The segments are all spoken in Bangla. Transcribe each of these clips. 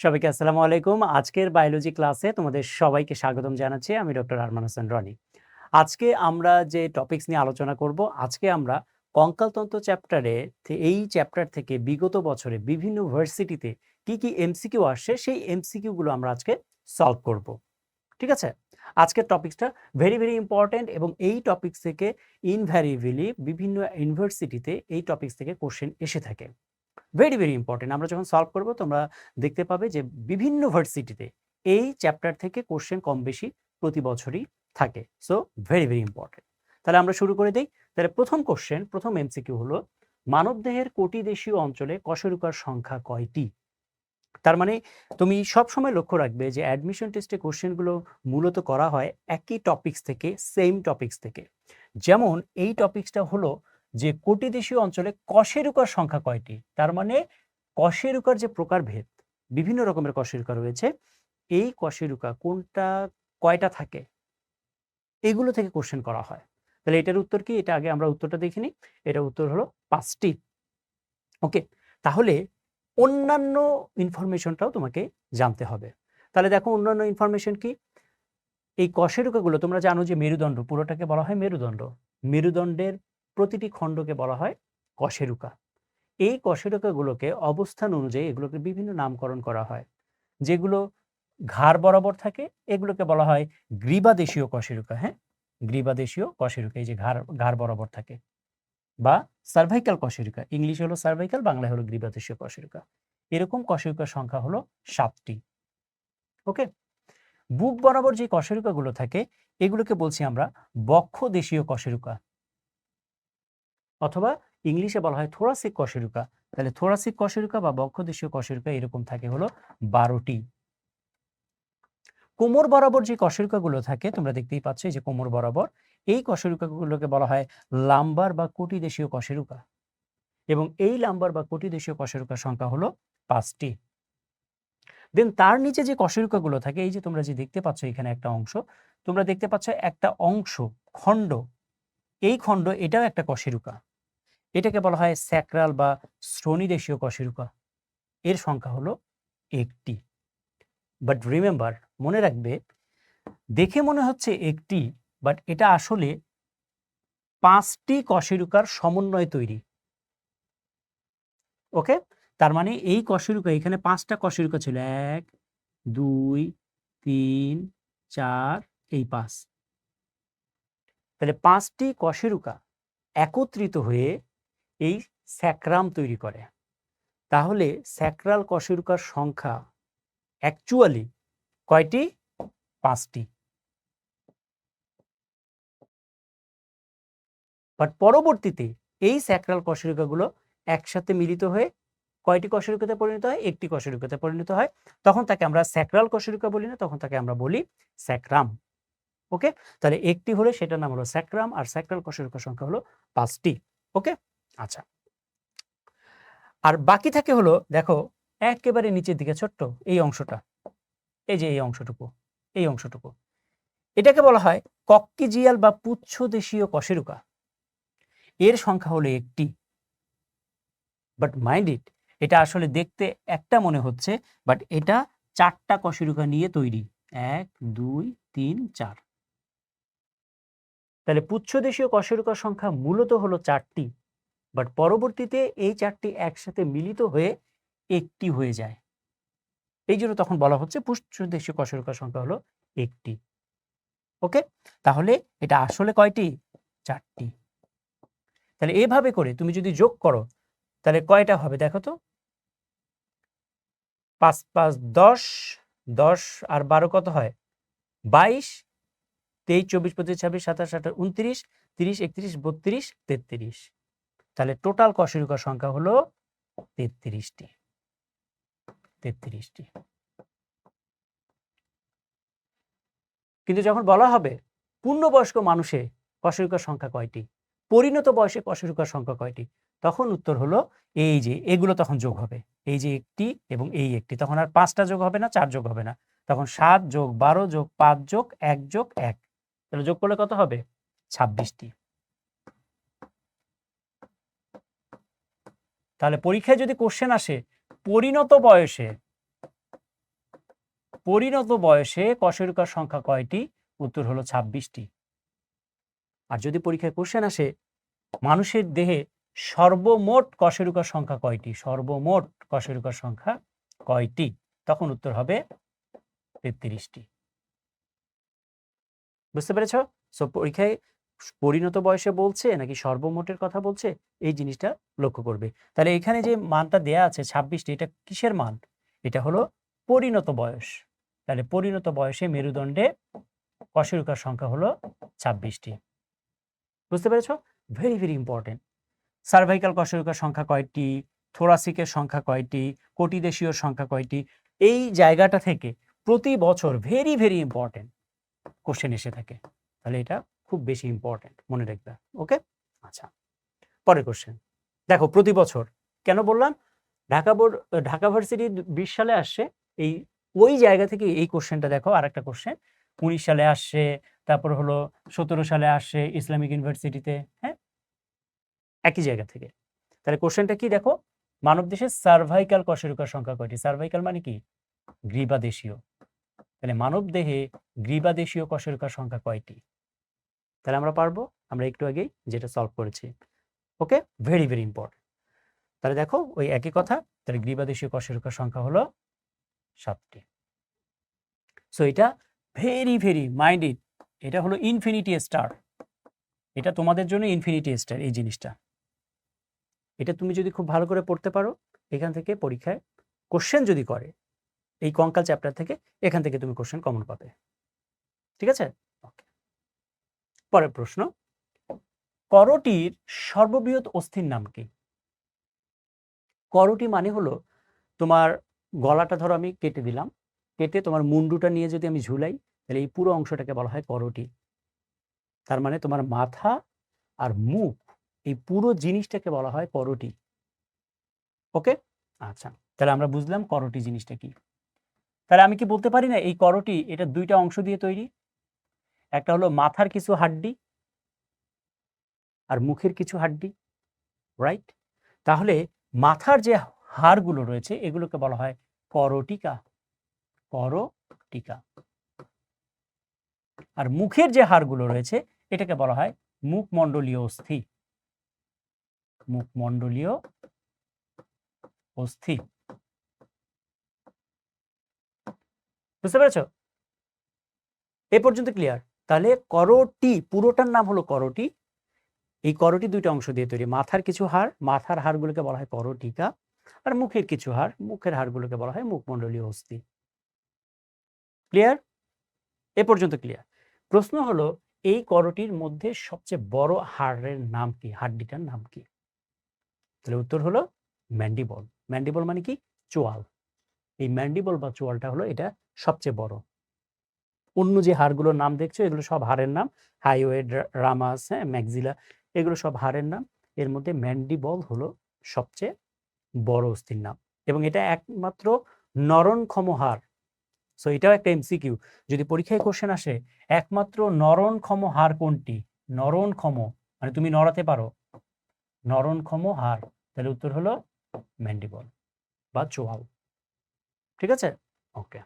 সবাইকে আসসালামু আলাইকুম। আজকের বায়োলজি ক্লাসে তোমাদের সবাইকে স্বাগতম জানাচ্ছি। আমি ডক্টর আরমান হোসেন রনি। আজকে আমরা যে টপিকস নিয়ে আলোচনা করব, আজকে আমরা কঙ্কালতন্ত্র এই চ্যাপ্টার থেকে বিগত বছরে বিভিন্ন ভার্সিটিতে কি এমসিকিউ আসছে, সেই এমসিকিউ গুলো আমরা আজকে সলভ করব। ঠিক আছে? আজকের টপিকসটা ভেরি ইম্পর্টেন্ট এবং এই টপিকস থেকে ইনভ্যারিয়েবলি বিভিন্ন ইউনিভার্সিটিতে এই টপিকস থেকে কোশ্চেন এসে থাকে। Very important. আমরা যখন সলভ করব তোমরা দেখতে পাবে যে বিভিন্ন ভার্সিটিতে এই চ্যাপ্টার থেকে কোশ্চেন কম বেশি প্রতি বছরই থাকে। So very important. তাহলে আমরা শুরু করে দেই। তাহলে প্রথম এমসিকিউ হলো, মানবদেহের কোটিদেশীয় অঞ্চলে কশেরুকার সংখ্যা কয়টি? তার মানে তুমি সবসময় লক্ষ্য রাখবে যে অ্যাডমিশন টেস্টে কোশ্চেনগুলো মূলত করা হয় একই টপিকস থেকে, সেম টপিকস থেকে। যেমন এই টপিকসটা হলো যে কোটিদেশীয় অঞ্চলে কশেরুকার সংখ্যা কয়টি? তার মানে কশেরুকার যে প্রকারভেদ, বিভিন্ন রকমের কশেরুকা রয়েছে, এই কশেরুকা কোনটা কয়টা থাকে, এগুলো থেকে কোশ্চেন করা হয়। তাহলে এটার উত্তর কি? এটা আগে আমরা উত্তরটা দেখে নিই। এটার উত্তর হলো 5টি। ওকে, তাহলে অন্যান্য ইনফরমেশনটাও তোমাকে জানতে হবে। তাহলে দেখো অন্যান্য ইনফরমেশন কি? এই কশেরুকাগুলো তোমরা জানো যে মেরুদণ্ড পুরোটাকে বলা হয় মেরুদণ্ড। মেরুদণ্ডের প্রতিটি খণ্ডকে বলা হয় কশেরুকা। এই কশেরুকাগুলোকে অবস্থান অনুযায়ী এগুলোকে বিভিন্ন নামকরণ করা হয়। যেগুলো ঘাড় বরাবর থাকে এগুলোকে বলা হয় গ্রীবাদেশীয় কশেরুকা। হ্যাঁ, গ্রীবাদেশীয় কশেরুকা, এই যে ঘাড় বরাবর থাকে, বা সার্ভাইকাল কশেরুকা। ইংলিশে হলো সার্ভাইকাল, বাংলায় হলো গ্রীবাদেশীয় কশেরুকা। এরকম কশেরুকার সংখ্যা হলো 7টি। ওকে, বুক বরাবর যে কশেরুকাগুলো থাকে এগুলোকে বলছি আমরা বক্ষদেশীয় কশেরুকা, অথবা ইংলিশে বলা হয় থোরাসিক কশেরুকা। তাহলে থোরাসিক কশেরুকা বা বক্ষদেশীয় কশেরুকা এরকম থাকে হলো 12টি। কোমর বরাবর যে কশেরুকাগুলো থাকে তোমরা দেখতেই পাচ্ছ, এই যে কোমর বরাবর, এই কশেরুকাগুলোকে বলা হয় লাম্বার বা কোটিদেশীয় কশেরুকা, এবং এই লাম্বার বা কোটিদেশীয় কশেরুকার সংখ্যা হলো 5টি। দেন তার নিচে যে কশেরুকাগুলো থাকে, এই যে তোমরা যে দেখতে পাচ্ছ এখানে একটা অংশ, তোমরা দেখতে পাচ্ছ একটা অংশ, খণ্ড, এই খণ্ড, এটাও একটা কশেরুকা। এটাকে বলা হয় স্যাক্রাল বা শ্রোণীদেশীয় কশেরুকা। এর সংখ্যা হলো 1টি। বাট রিমেম্বার, মনে রাখবে, দেখে মনে হচ্ছে একটি, বাট এটা আসলে 5টি কশেরুকার সমন্বয়ে তৈরি। ওকে, তার মানে এই কশেরুকা, এখানে 5টা কশেরুকা ছিল, 1 2 3 4, এই 5। তাহলে 5টি কশেরুকা একত্রিত হয়ে এই স্যাক্রাম তৈরি করে। তাহলে স্যাক্রাল কশেরুকার সংখ্যা অ্যাকচুয়ালি কয়টি? 5টি। বাট পরবর্তীতে এই স্যাক্রাল কশেরুকাগুলো একসাথে মিলিত হয়ে কয়টি কশেরুকাতে পরিণত হয়? একটি কশেরুকাতে পরিণত হয়। তখন তাকে আমরা স্যাক্রাল কশেরুকা বলি না, তখন তাকে আমরা বলি স্যাক্রাম। ওকে, তাহলে একটি হলে সেটার নাম হলো স্যাক্রাম, আর স্যাক্রাল কশেরুকার সংখ্যা হলো 5টি। ওকে, আচ্ছা। আর বাকি থাকে হলো, দেখো একেবারে নিচের দিকে ছোট্ট এই অংশটা, এই যে এই অংশটুকু, এটাকে বলা হয় কক্কিজিয়াল বা পুচ্ছদেশীয় কশেরুকা। এর সংখ্যা হলো 1টি। বাট মাইন্ড ইট, এটা আসলে দেখতে একটা মনে হচ্ছে, বাট এটা 4টা কশেরুকা নিয়ে তৈরি। 1 2 3 4। তাহলে পুচ্ছদেশীয় কশেরুকার সংখ্যা মূলত হলো 4টি, বাট পরবর্তীতে এই 4টি একসাথে মিলিত হয়ে একটি হয়ে যায়। এই জন্য তখন বলা হচ্ছে পুচ্ছদেশীয় কশেরুকার সংখ্যা হলো 1টি। ওকে, তাহলে এটা আসলে কয়টি? 4টি। তাহলে এভাবে করে তুমি যদি যোগ করো তাহলে কয়টা হবে দেখো তো? 5 5 10, 10 আর 12 কত হয়? 22, 23 24 25 26 27 28 29 30 31 32 33। তাহলে টোটাল কশেরুকার সংখ্যা হলো 33টি। 33টি। কিন্তু যখন বলা হবে পূর্ণবয়স্ক মানুষে কশেরুকার সংখ্যা কয়টি, পরিণত বয়সে কশেরুকার সংখ্যা কয়টি, তখন উত্তর হলো এই যে এগুলো তখন যোগ হবে, এই যে একটি এবং এই একটি, তখন আর 5টা যোগ হবে না, 4 যোগ হবে না, তখন 7 যোগ 12 যোগ 5 যোগ 1 যোগ 1, তাহলে যোগ করলে কত হবে? 26টি। তাহলে পরীক্ষায় যদি কোশ্চেন আসে পরিণত বয়সে পরিণত বয়সে কশেরুকার সংখ্যা কয়টি? উত্তর হলো 26টি। আর যদি পরীক্ষায় কোশ্চেন আসে মানুষের দেহে সর্বমোট কশেরুকার সংখ্যা কয়টি? সর্বমোট কশেরুকার সংখ্যা কয়টি? তখন উত্তর হবে 33টি। বুঝতে পেরেছ? সো পরীক্ষায় পরিণত বয়সে বলছে নাকি সর্বমোটের কথা বলছে, এই জিনিসটা লক্ষ্য করবে। তাহলে এখানে যে মানটা দেয়া আছে 26টি, এটা কিসের মান? এটা হলো পরিণত বয়স। তাহলে পরিণত বয়সে মেরুদণ্ডে কশেরুকার সংখ্যা হলো 26টি। বুঝতে পেরেছ? Very very important. সার্ভাইকাল কশেরুকার সংখ্যা কয়টি? থোরাসিকের সংখ্যা কয়টি? কোটিদেশীয় সংখ্যা কয়টি? এই জায়গাটা থেকে প্রতি বছর ভেরি ভেরি ইম্পর্টেন্ট কোশ্চেন এসে থাকে। তাহলে এটা খুব বেশি ইম্পর্টেন্ট, মনে রাখবে। ওকে, আচ্ছা, পরের কোশ্চেন দেখো। প্রতি বছর কেন বললাম? ঢাকা ভার্সিটি 20 সালে আসছে, ওই জায়গা থেকে এই কোশ্চেনটা দেখো। আর একটা কোশ্চেন 19 সালে আসছে, তারপর হলো 17 সালে আসছে ইসলামিক ইউনিভার্সিটিতে, হ্যাঁ, একই জায়গা থেকে। তাহলে কোশ্চেনটা কি দেখো? মানব দেশের সার্ভাইকাল কশেরুকার সংখ্যা কয়টি? সার্ভাইকাল মানে কি? গ্রীবাদেশীয়। তাহলে মানব দেহে গ্রীবাদেশীয় কশেরুকার সংখ্যা কয়টি? তাহলে আমরা পারবো, আমরা একটু আগেই যেটা সলভ করেছি। ওকে, ভেরি ভেরি ইম্পর্টেন্ট। তাহলে দেখো ওই একই কথা। তাহলে গ্রীবাদেশীয় কশেরুকার সংখ্যা হলো 7টি। সো এটা ভেরি ভেরি মাইন্ডেড। এটা হলো ইনফিনিটি স্টার। এটা তোমাদের জন্য ইনফিনিটি স্টার। এই জিনিসটা, এটা তুমি যদি খুব ভালো করে পড়তে পারো, এখান থেকে পরীক্ষায় কোশ্চেন যদি করে এই কঙ্কাল চ্যাপ্টার থেকে, এখান থেকে তুমি কোশ্চেন কমন পাবে। ঠিক আছে? ওকে, পরের প্রশ্ন, করটির সর্ববৃহৎ অস্থির নাম কি? করটি মানে হলো তোমার গলাটা, ধরো আমি কেটে দিলাম, কেটে তোমার মুন্ডুটা নিয়ে যদি আমি ঝুলাই, তাহলে এই পুরো অংশটাকে বলা হয় করটি। তার মানে তোমার মাথা আর মুখ, এই পুরো জিনিসটাকে বলা হয় করটি। ওকে, আচ্ছা, তাহলে আমরা বুঝলাম করটি জিনিসটা কি। তাহলে আমি কি বলতে পারি না এই করটি এটা দুইটা অংশ দিয়ে তৈরি? একটা হলো মাথার কিছু হাড্ডি আর মুখের কিছু হাড্ডি, রাইট? তাহলে মাথার যে হাড়গুলো রয়েছে এগুলোকে বলা হয় করটিকা, করটিকা। আর মুখের যে হাড়গুলো রয়েছে এটাকে বলা হয় মুখমণ্ডলীয় অস্থি, মুখমণ্ডলীয় অস্থি। বুঝতে পেরেছ? এ পর্যন্ত ক্লিয়ার? তাহলে করটি পুরোটার নাম হলো করটি। এই করটি দুইটা অংশ দিয়ে তৈরি। মাথার কিছু হাড়, মাথার হাড়গুলোকে বলা হয় করটিকা, আর মুখের কিছু হাড়, মুখের হাড়গুলোকে বলা হয় মুখমণ্ডলীয় অস্থি। ক্লিয়ার? এ পর্যন্ত ক্লিয়ার? প্রশ্ন হলো এই করটির মধ্যে সবচেয়ে বড় হাড়ের নাম কি? হাড্ডিটার নাম কি? তাহলে উত্তর হলো ম্যান্ডিবল। ম্যান্ডিবল মানে কি? চোয়াল। এই ম্যান্ডিবল বা চোয়ালটা হলো এটা সবচেয়ে বড়। অন্য যে হাড়গুলোর নাম দেখছো এগুলো সব হাড়ের নাম, হাইওয়েড, রামাস, হ্যাঁ, ম্যাক্সিলা, এগুলো সব হাড়ের নাম। এর মধ্যে ম্যান্ডিবল হলো সবচেয়ে বড় অস্থির নাম, এবং এটা একমাত্র নরণক্ষম হাড়। সো এটাও একটা এমসিকিউ, যদি পরীক্ষায় কোশ্চেন আসে একমাত্র নরণক্ষম হাড় কোনটি? নরণক্ষম মানে তুমি নড়াতে পারো, নরণক্ষম হাড়, তাহলে উত্তর হলো ম্যান্ডিবল বা চোয়াল। ঠিক আছে? ওকে,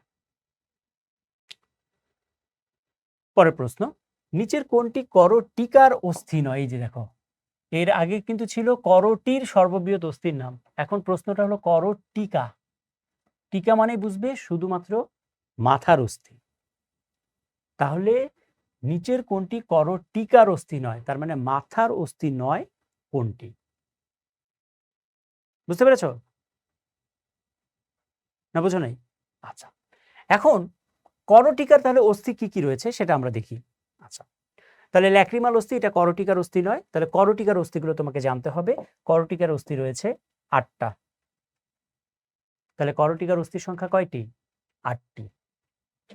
পরের প্রশ্ন, নিচের কোনটি করটিকার অস্থি নয়? এই যে দেখো, এর আগে কিন্তু ছিল করটির সর্ববৃহৎ অস্থির নাম, এখন প্রশ্নটা হলো করটিকা। টিকা মানে বুঝবে শুধুমাত্র মাথার অস্থি। তাহলে নিচের কোনটি করটিকার অস্থি নয়? তার মানে মাথার অস্থি নয় কোনটি? বুঝতে পেরেছ না? বুঝো নাই? আচ্ছা, এখন করটিকার তাহলে অস্থি কি কি রয়েছে সেটা আমরা দেখি। আচ্ছা, তাহলে ল্যাক্রিমাল অস্থি এটা করটিকার অস্থি নয়। তাহলে করটিকার অস্থিগুলো তোমাকে জানতে হবে। করটিকার অস্থি রয়েছে 8টা। তাহলে করটিকার অস্থির সংখ্যা কয়টি? 8টি।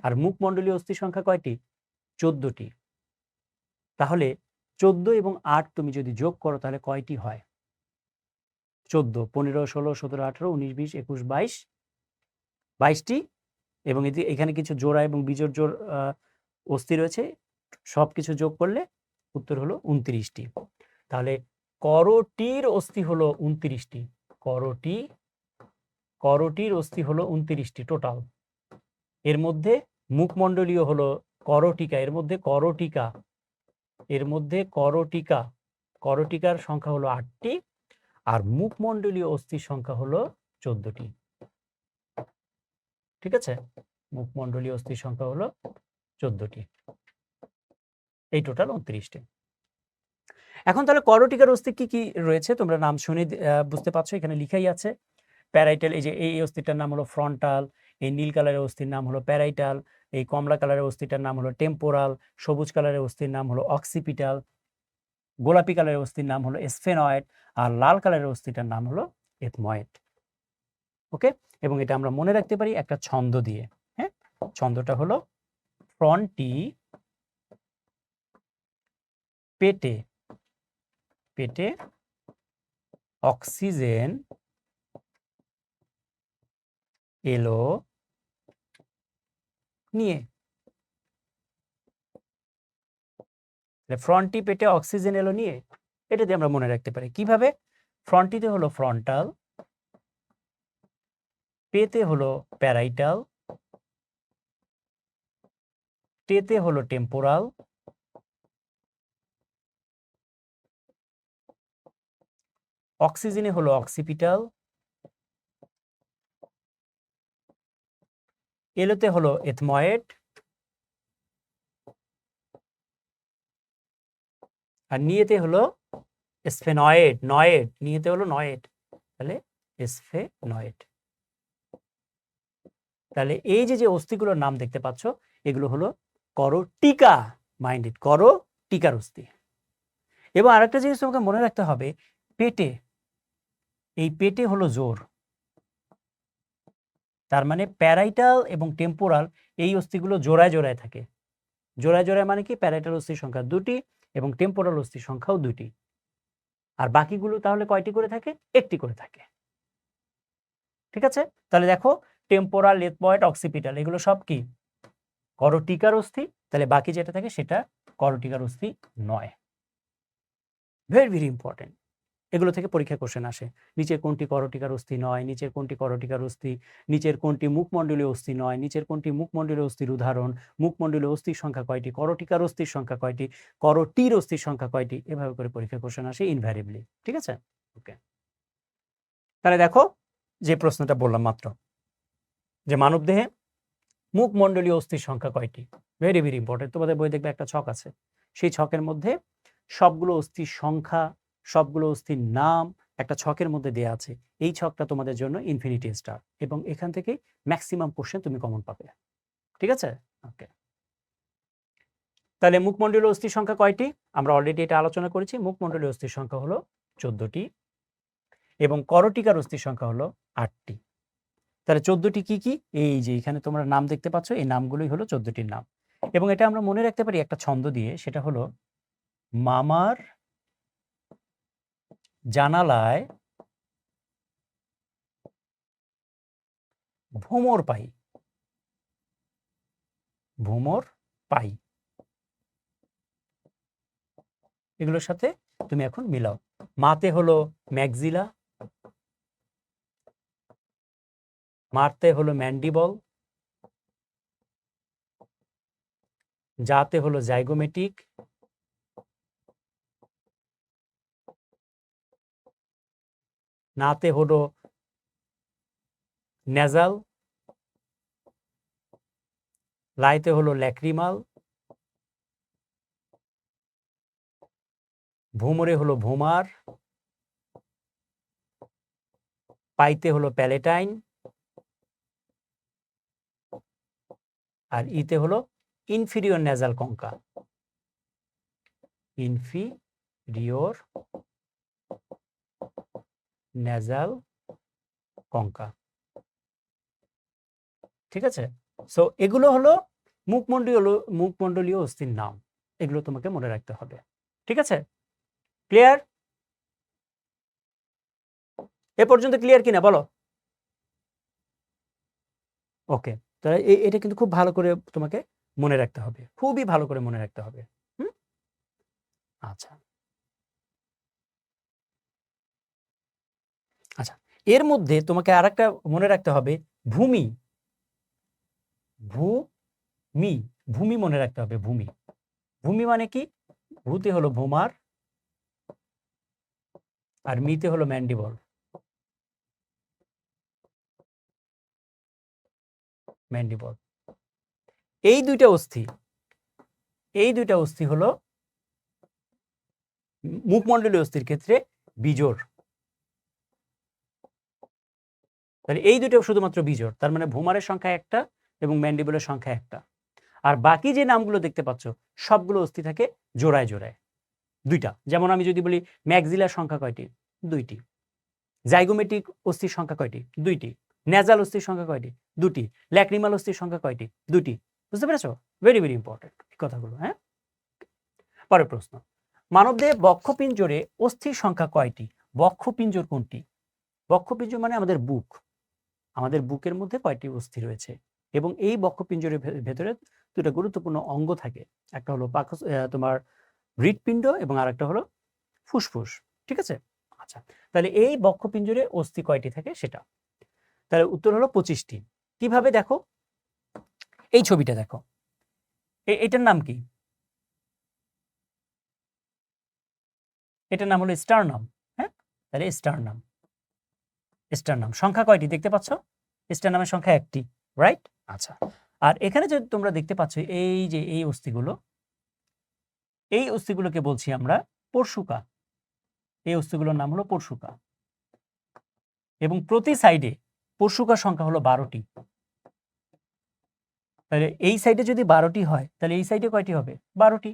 আর মুখমণ্ডলীয় অস্থির সংখ্যা কয়টি? 14টি। তাহলে 14 এবং 8 তুমি যদি যোগ করো তাহলে কয়টি হয়? 14, 15, 16, 17, 18, 19, 20, 21, 22, 22টি। এবং এখানে কিছু জোড়া এবং বিজোড় জোড় অস্থি রয়েছে, সবকিছু যোগ করলে উত্তর হলো 29টি। তাহলে করটির অস্থি হলো 29টি। করটির অস্থি হলো 29টি টোটাল। এর মধ্যে মুখমণ্ডলীয় হলো করটিকা, এর মধ্যে করটিকা, এর মধ্যে করটিকা, করটিকার সংখ্যা হলো 8টি, আর মুখমণ্ডলীয় অস্থির সংখ্যা হলো 14টি। ঠিক আছে, মুখমণ্ডলীয় অস্থির সংখ্যা হলো 14টি, এই টোটাল 29টি। এখন তাহলে করটিকার অস্থি কি কি রয়েছে তোমরা নাম শুনে বুঝতে পারছো, এখানে লিখাই আছে। প্যারাইটাল, এই যে এই অস্থিটার নাম হলো ফ্রন্টাল, এই নীল কালারের অস্থির নাম হলো প্যারাইটাল, এই কমলা কালারের অস্থিটার নাম হলো টেম্পোরাল, সবুজ কালারের অস্থির নাম হলো অক্সিপিটাল, গোলাপি কালারের অস্থির নাম হলো স্ফেনয়েড, আর লাল কালারের অস্থিটার নাম হলো এথময়েড। ওকে, এবং এটা আমরা মনে রাখতে পারি একটা ছন্দ দিয়ে। হ্যাঁ, ছন্দটা হলো ফ্রন্টি পেটে, পেটে অক্সিজেন এলো নিয়ে। ফ্রন্টি পেটে অক্সিজেন এলো নিয়ে, এটা দিয়ে আমরা মনে রাখতে পারি কিভাবে। ফ্রন্টিতে হলো ফ্রন্টাল, পেতে হলো প্যারাইটাল, টেতে হলো টেম্পোরাল, অক্সিজেনে হলো অক্সিপিটাল, এলোতে হলো এথময়েড, আর নিয়েতে হলো স্ফেনয়েড, নয়েড, নিয়েতে হলো নয়েড, তাহলে স্ফেনয়েড। তাহলে এই যে যে অস্থিগুলোর নাম দেখতে পাচ্ছ এগুলো হলো করটিকা, মাইন্ডেড, করটিকার অস্থি। এবং আরেকটা জিনিস তোমাকে মনে রাখতে হবে, পেটে, এই পেটে হলো জোর, তার মানে প্যারাইটাল এবং টেম্পোরাল এই অস্থিগুলো জোড়ায় জোড়ায় থাকে। জোড়ায় জোড়ায় মানে কি, প্যারাইটাল অস্থির সংখ্যা 2টি এবং টেম্পোরাল অস্থির সংখ্যাও 2টি, আর বাকিগুলো তাহলে কয়টি করে থাকে, 1টি করে থাকে। ঠিক আছে, তাহলে দেখো টেম্পোরাল, এথময়েড, অক্সিপিটাল এগুলো সব কি করটিকার অস্থি, তাহলে বাকি যেটা থাকে সেটা করটিকার অস্থি নয়। ভেরি ভেরি ইম্পর্টেন্ট, এগুলো থেকে পরীক্ষা কোশ্চেন আসে। নিচের কোনটি করটিকার অস্থি নয়, নিচের কোনটি করটিকার অস্থি, নিচের কোনটি মুখমণ্ডলীয় অস্থি নয়, নিচের কোনটি মুখমণ্ডলীয় অস্থির উদাহরণ, মুখমণ্ডলীয় অস্থির সংখ্যা কয়টি, করটিকার অস্থির সংখ্যা কয়টি, করটির অস্থির সংখ্যা কয়টি, এভাবে করে পরীক্ষা কোশ্চেন আসে ইনভ্যারিয়েবলি। ঠিক আছে, ওকে। তাহলে দেখো যে প্রশ্নটা বললাম মাত্র, যে মানবদেহে মুখমণ্ডলীয় অস্থির সংখ্যা কয়টি, ভেরি ভেরি ইম্পর্টেন্ট। তোমাদের বই দেখবে একটা ছক আছে, সেই ছকের মধ্যে সবগুলো অস্থির সংখ্যা, সবগুলো অস্থির নাম একটা ছকের মধ্যে দেয়া আছে। এই ছকটা তোমাদের জন্য ইনফিনিটি স্টার, এবং এখান থেকে ম্যাক্সিমাম কোশ্চেন তুমি কমন পাবে। ঠিক আছে, ওকে। তাহলে মুখমণ্ডলীয় অস্থির সংখ্যা কয়টি, আমরা অলরেডি এটা আলোচনা করেছি। মুখমণ্ডলীয় অস্থির সংখ্যা হলো 14টি এবং করটিকার অস্থির সংখ্যা হলো 8টি। তাহলে 14টি কি কি, এই যে এখানে তোমরা নাম দেখতে পাচ্ছ, এই নামগুলোই হলো 14টির নাম। এবং এটা আমরা মনে রাখতে পারি একটা ছন্দ দিয়ে, সেটা হলো মামার জানালায় ভোমর পাই, ভোমর পাই, এগুলোর সাথে তুমি এখন মিলাও। মাতে হলো ম্যাক্সিলা, মারতে হলো ম্যান্ডিবল, যাতে হলো জাইগোমেটিক, নাতে হলো নেজাল, লাইতে হলো ল্যাক্রিমাল, ভোমরে হলো ভোমার, পাইতে হলো প্যালেটাইন, আর ইতে হলো inferior nasal concha, inferior nasal concha. ঠিক আছে, সো এগুলো হলো মুখমণ্ডলীয় অস্থির নাম, এগুলো তোমাকে মনে রাখতে হবে। ঠিক আছে, ক্লিয়ার? এ পর্যন্ত ক্লিয়ার কিনা বলো? ওকে, তাহলে এটা কিন্তু খুব ভালো করে তোমাকে মনে রাখতে হবে, খুবই ভালো করে মনে রাখতে হবে। আচ্ছা আচ্ছা, এর মধ্যে তোমাকে আরেকটা মনে রাখতে হবে, ভূমি, ভূমি, ভূমি মনে রাখতে হবে, ভূমি। ভূমি মানে কি? ভূতে হলো ভোমার আর মিতে হলো ম্যান্ডিবল। ম্যান্ডিবল এই দুইটা অস্থি হলো মুখমণ্ডলীয় অস্থির ক্ষেত্রে বিজোড়। তাহলে এই দুটো শুধুমাত্র বিজোড়, তার মানে ভোমারের সংখ্যা একটা এবং ম্যান্ডিবলের সংখ্যা একটা। আর বাকি যে নামগুলো দেখতে পাচ্ছ সবগুলো অস্থি থাকে জোড়ায় জোড়ায়, দুইটা। যেমন আমি যদি বলি ম্যাক্সিলার সংখ্যা কয়টি? দুইটি। জাইগোমেটিক অস্থির সংখ্যা কয়টি? দুইটি। নেজাল অস্থির সংখ্যা কয়টি? দুটি। ল্যাক্রিমাল অস্থির সংখ্যা কয়টি? দুটি। বুঝতে পেরেছো? ভেরি ভেরি ইম্পর্টেন্ট কথাগুলো। হ্যাঁ, পরের প্রশ্ন, মানবদেহে বক্ষপিঞ্জরে অস্থির সংখ্যা কয়টি? বক্ষপিঞ্জর কোনটি? বক্ষপিঞ্জর মানে আমাদের বুক। আমাদের বুকের মধ্যে কয়টি অস্থি রয়েছে এবং এই বক্ষপিঞ্জরের ভেতরে দুটো গুরুত্বপূর্ণ অঙ্গ থাকে, একটা হলো তোমার হৃৎপিণ্ড এবং আরেকটা হলো ফুসফুস। ঠিক আছে, আচ্ছা। তাহলে এই বক্ষপিঞ্জরে অস্থি কয়টি থাকে সেটা, তাহলে উত্তর হলো 25টি। কিভাবে দেখো, এই ছবিটা দেখো, এটার নাম কি? এটার নাম হলো স্টারনাম। হ্যাঁ, তাহলে স্টারনাম। স্টারনাম সংখ্যা কয়টি দেখতে পাচ্ছ? স্টারনামের সংখ্যা একটি, রাইট? আচ্ছা, আর এখানে যদি তোমরা দেখতে পাচ্ছ এই যে এই অস্থিগুলোকে বলছি আমরা পরশুকা। এই অস্থিগুলোর নাম হলো পরশুকা এবং প্রতি সাইডে পরশুকার সংখ্যা হলো 12টি। তাহলে এই সাইডে যদি 12টি হয় তাহলে এই সাইডে কয়টি হবে? 12টি।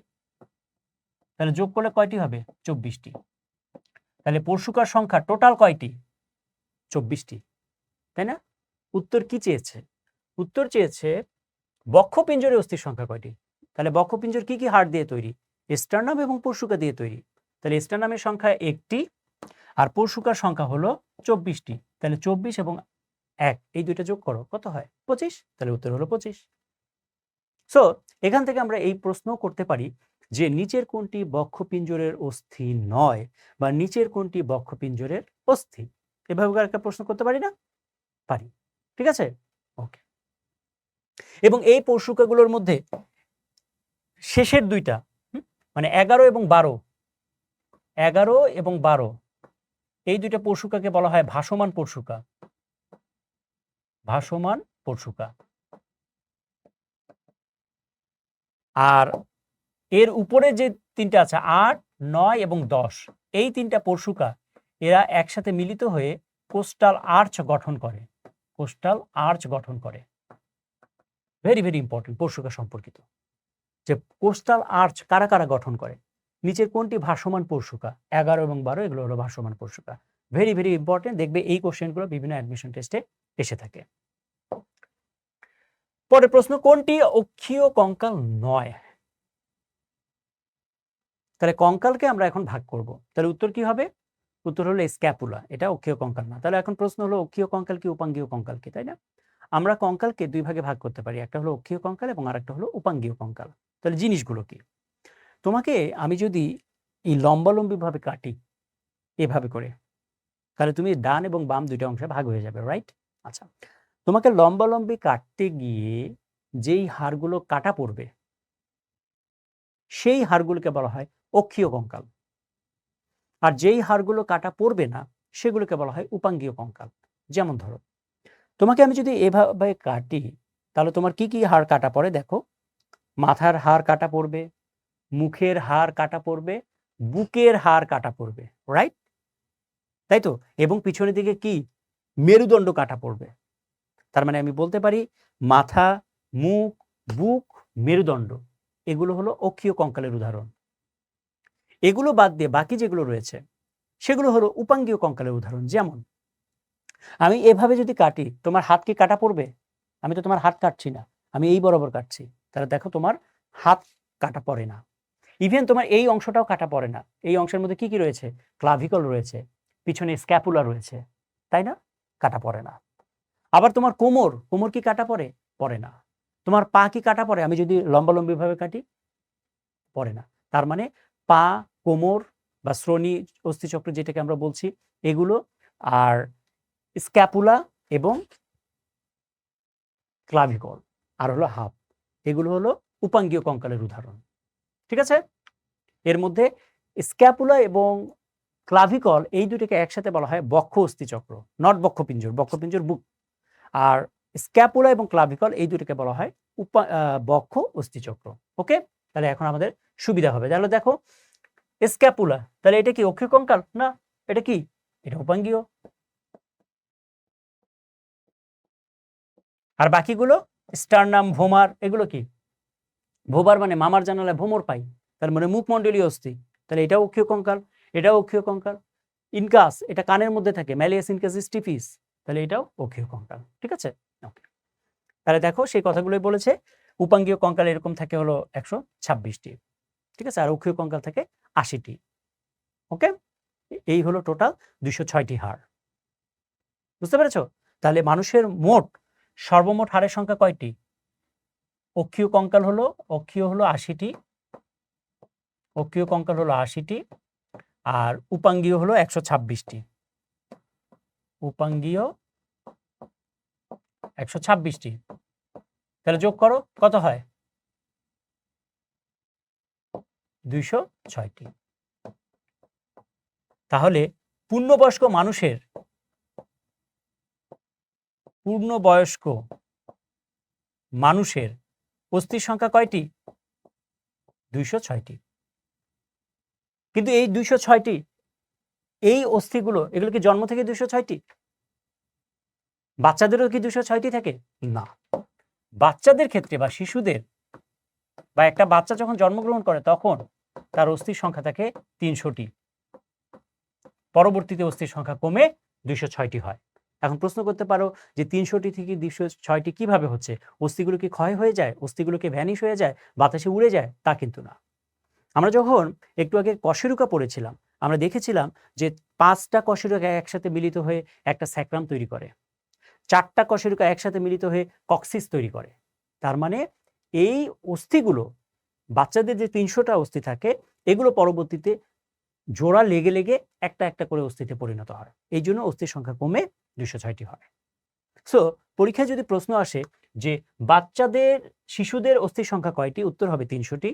তাহলে যোগ করলে কয়টি হবে? 24টি। তাহলে পরশুকার সংখ্যা টোটাল কয়টি? 24টি, তাই না? উত্তর কি চেয়েছে? উত্তর চেয়েছে বক্ষপিঞ্জরে অস্থির সংখ্যা কয়টি। তাহলে বক্ষপিঞ্জর কি কি হাড় দিয়ে তৈরি? স্টারনাম এবং পরশুকা দিয়ে তৈরি। তাহলে স্টারনামের সংখ্যা একটি আর পরশুকার সংখ্যা হলো 24টি। তাহলে 24 এবং 1 এই দুইটা যোগ করো, কত হয়? 25। তাহলে উত্তর হলো 25। সো এখান থেকে আমরা এই প্রশ্ন করতে পারি যে নিচের কোনটি বক্ষপিঞ্জরের অস্থি নয় বা নিচের কোনটি বক্ষপিঞ্জরের অস্থি। এভাবে একটা প্রশ্ন করতে পারি না? পারি। ঠিক আছে, ওকে। এবং এই পরশুকাগুলোর মধ্যে শেষের দুইটা মানে 11 এবং 12 এই দুইটা পরশুকাকে বলা হয় ভাসমান পরশুকা। ভাসমান পরশুকা। আর এর উপরে যে তিনটা আছে 8, 9 এবং 10 এই তিনটা পরশুকা এরা একসাথে মিলিত হয়ে কোস্টাল আর্চ গঠন করে। কোস্টাল আর্চ গঠন করে। ভেরি ভেরি ইম্পর্টেন্ট পরশুকা সম্পর্কিত, যে কোস্টাল আর্চ কারা কারা গঠন করে। নিচের কোনটি ভাসমান পরশুকা? 11 এবং 12 এগুলো হলো ভাসমান পরশুকা। ভেরি ভেরি ইম্পর্টেন্ট, দেখবে এই কোশ্চেনগুলো বিভিন্ন অ্যাডমিশন টেস্টে এসে থাকে। পরের প্রশ্ন, কোনটি অক্ষীয় কঙ্কাল নয়? তাহলে কঙ্কালকে আমরা এখন ভাগ করব, তাহলে উত্তর কি হবে? উত্তর হলো স্ক্যাপুলা, এটা অক্ষীয় কঙ্কাল না। তাহলে এখন প্রশ্ন হলো অক্ষীয় কঙ্কাল কি উপাঙ্গীয় কঙ্কাল কি, তাই না? আমরা কঙ্কালকে দুই ভাগে ভাগ করতে পারি, একটা হলো অক্ষীয় কঙ্কাল এবং আরেকটা হলো উপাঙ্গীয় কঙ্কাল। তাহলে জিনিসগুলো কি? তোমাকে আমি যদি এই লম্বালম্বি ভাবে কাটি এভাবে করে, তাহলে তুমি ডান এবং বাম দুইটা অংশে ভাগ হয়ে যাবে, রাইট? আচ্ছা, তোমাকে লম্বালম্বি কাটতে গিয়ে যেই হাড়গুলো কাটা পড়বে সেই হাড়গুলোকে বলা হয় অক্ষীয় কঙ্কাল, আর যেই হাড়গুলো কাটা পড়বে না সেগুলোকে বলা হয় উপাঙ্গীয় কঙ্কাল। যেমন ধরো, তোমাকে আমি যদি এভাবে কাটি তাহলে তোমার কি কি হাড় কাটা পড়ে দেখো, মাথার হাড় কাটা পড়বে, মুখের হাড় কাটা পড়বে, বুকের হাড় কাটা পড়বে, রাইট? তাই তো, এবং পিছনের দিকে কি মেরুদণ্ড কাটা পড়বে। তার মানে আমি বলতে পারি মাথা, মুখ, বুক, মেরুদণ্ড এগুলো হলো অক্ষীয় কঙ্কালের উদাহরণ। এগুলো বাদ দিয়ে বাকি যেগুলো রয়েছে সেগুলো হলো উপাঙ্গীয় কঙ্কালের উদাহরণ। যেমন আমি এভাবে যদি কাটি, তোমার হাত কি কাটা পড়বে? আমি তো তোমার হাত কাটছি না, আমি এই বরাবর কাটছি, তাহলে দেখো তোমার হাত কাটা পড়ে না। ইভেন তোমার এই অংশটাও কাটা পড়ে না। এই অংশের মধ্যে কি কি রয়েছে? ক্লাভিকল রয়েছে, পিছনে স্ক্যাপুলা রয়েছে, তাই না? কাটা পড়ে না। আবার তোমার কোমর কি কাটা পড়ে? পড়ে না। তোমার পা কি কাটা পড়ে? আমি যদি লম্বালম্বি ভাবে কাটি, পড়ে না। তার মানে পা, কোমর বা শ্রোণী অস্থিচক্র যেটাকে আমরা বলছি এগুলো, আর স্ক্যাপুলা এবং ক্লাভিকল আর হলো হাফ, এগুলো হলো উপাঙ্গীয় কঙ্কালের উদাহরণ। ঠিক আছে? এর মধ্যে স্ক্যাপুলা এবং ক্লাভিকল এই দুটোকে একসাথে বলা হয় বক্ষ অস্থিচক্র, নট বক্ষপিঞ্জর, বক্ষপিঞ্জর বুক। আর স্ক্যাপুলা এবং ক্লাভিকল এই দুটোকে বলা হয় বক্ষ অস্থিচক্র। ওকে, তাহলে এখন আমাদের সুবিধা হবে। তাহলে দেখো স্ক্যাপুলা, তাহলে এটা কি অক্ষীয় কঙ্কাল? না, এটা কি? এটা উপাঙ্গীয়। আর বাকিগুলো স্টারনাম, ভোমার, এগুলো কি? ভোবার মানে মামার জানালায় ভোমর পাই, তার মানে মুখমণ্ডলীয় অস্থি, তাহলে এটাও অক্ষীয় কঙ্কাল, এটাও অক্ষীয় কঙ্কাল। ইনকাস, এটা কানের মধ্যে থাকে, ম্যালিয়াস ইনকাস স্টিফিস, তাহলে এটাও অক্ষীয় কঙ্কাল। ঠিক আছে? ওকে, তাহলে দেখো সেই কথাগুলোই বলেছে। উপাঙ্গীয় কঙ্কাল এরকম থাকে হলো 126টি। ঠিক আছে? আর অক্ষীয় কঙ্কাল থাকে 80টি। ওকে, এই হলো টোটাল 206টি হাড়। বুঝতে পেরেছো? তাহলে মানুষের মোট সর্বমোট হাড়ের সংখ্যা কয়টি? অক্ষীয় কঙ্কাল হলো 80টি, অক্ষীয় কঙ্কাল হলো 80টি, আর উপাঙ্গীয় হলো 126টি। উপাঙ্গীয় 126টি, তাহলে যোগ করো, কত হয়? 206টি। তাহলে পূর্ণবয়স্ক মানুষের অস্থির সংখ্যা কয়টি? 206টি। কিন্তু এই 206টি, এই অস্থিগুলো, এগুলো কি জন্ম থেকে 206টি? বাচ্চাদেরও কি 206টি থাকে? না, বাচ্চাদের ক্ষেত্রে বা শিশুদের বা একটা বাচ্চা যখন জন্মগ্রহণ করে তখন তার অস্থির সংখ্যা থাকে 300টি, পরবর্তীতে অস্থির সংখ্যা কমে 206টি হয়। এখন প্রশ্ন করতে পারো যে 300টি থেকে 206টি কিভাবে হচ্ছে? অস্থিগুলো কি ক্ষয় হয়ে যায়? অস্থিগুলো কি ভ্যানিশ হয়ে যায়, বাতাসে উড়ে যায়? তা কিন্তু না। আমরা যখন একটু আগে কশেরুকা পড়েছিলাম, আমরা দেখেছিলাম যে 5টা কশেরুকা একসাথে মিলিত হয়ে একটা স্যাক্রাম তৈরি করে, 4টা কশেরুকা একসাথে মিলিত হয়ে কক্সিস তৈরি করে। তার মানে এই অস্থিগুলো, বাচ্চাদের যে 300টা অস্থি থাকে, এগুলো পরবর্তীতে জোড়া লেগে লেগে একটা একটা করে অস্থিতে পরিণত হয়। এই জন্য অস্থির সংখ্যা কমে 206টি হয়। সো পরীক্ষায় যদি প্রশ্ন আসে যে শিশুদের অস্থির সংখ্যা কয়টি, উত্তর হবে 300টি।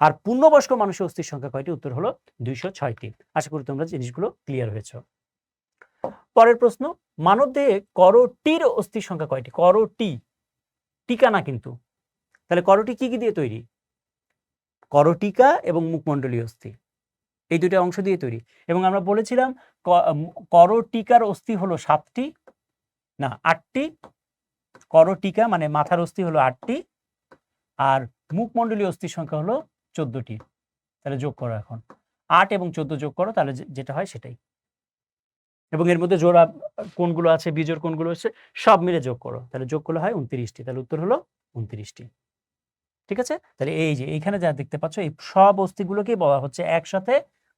আর পূর্ণবয়স্ক মানুষের অস্থির সংখ্যা কয়টি, উত্তর হলো 206টি। আশা করি তোমরা জিনিসগুলো ক্লিয়ার হয়েছে। পরের প্রশ্ন, মানবদেহে করোটির অস্থির সংখ্যা কয়টি? করোটি, টিকা না কিন্তু। তাহলে করোটি কি কি দিয়ে তৈরি? করোটিকা এবং মুখমণ্ডলীয় অস্থি, এই দুটো অংশ দিয়ে তৈরি। এবং আমরা বলেছিলাম করোটিকার অস্থি হলো 7টি, না 8টি। করোটিকা মানে মাথার অস্থি হলো 8টি, আর মুখমণ্ডলীয় অস্থির সংখ্যা হলো 14টি। তাহলে যোগ করো, এখন 8 এবং 14 যোগ করো, তাহলে যেটা হয় সেটাই। এবং এর মধ্যে জোড়া কোনগুলো আছে, বিজোড় কোনগুলো আছে, সব মিলে যোগ করো, তাহলে যোগ করলে হয় 29টি। তাহলে উত্তর হলো 29টি। ঠিক আছে? তাহলে এই যে এইখানে যা দেখতে পাচ্ছ, এই সব অস্থিগুলোকে বলা হচ্ছে একসাথে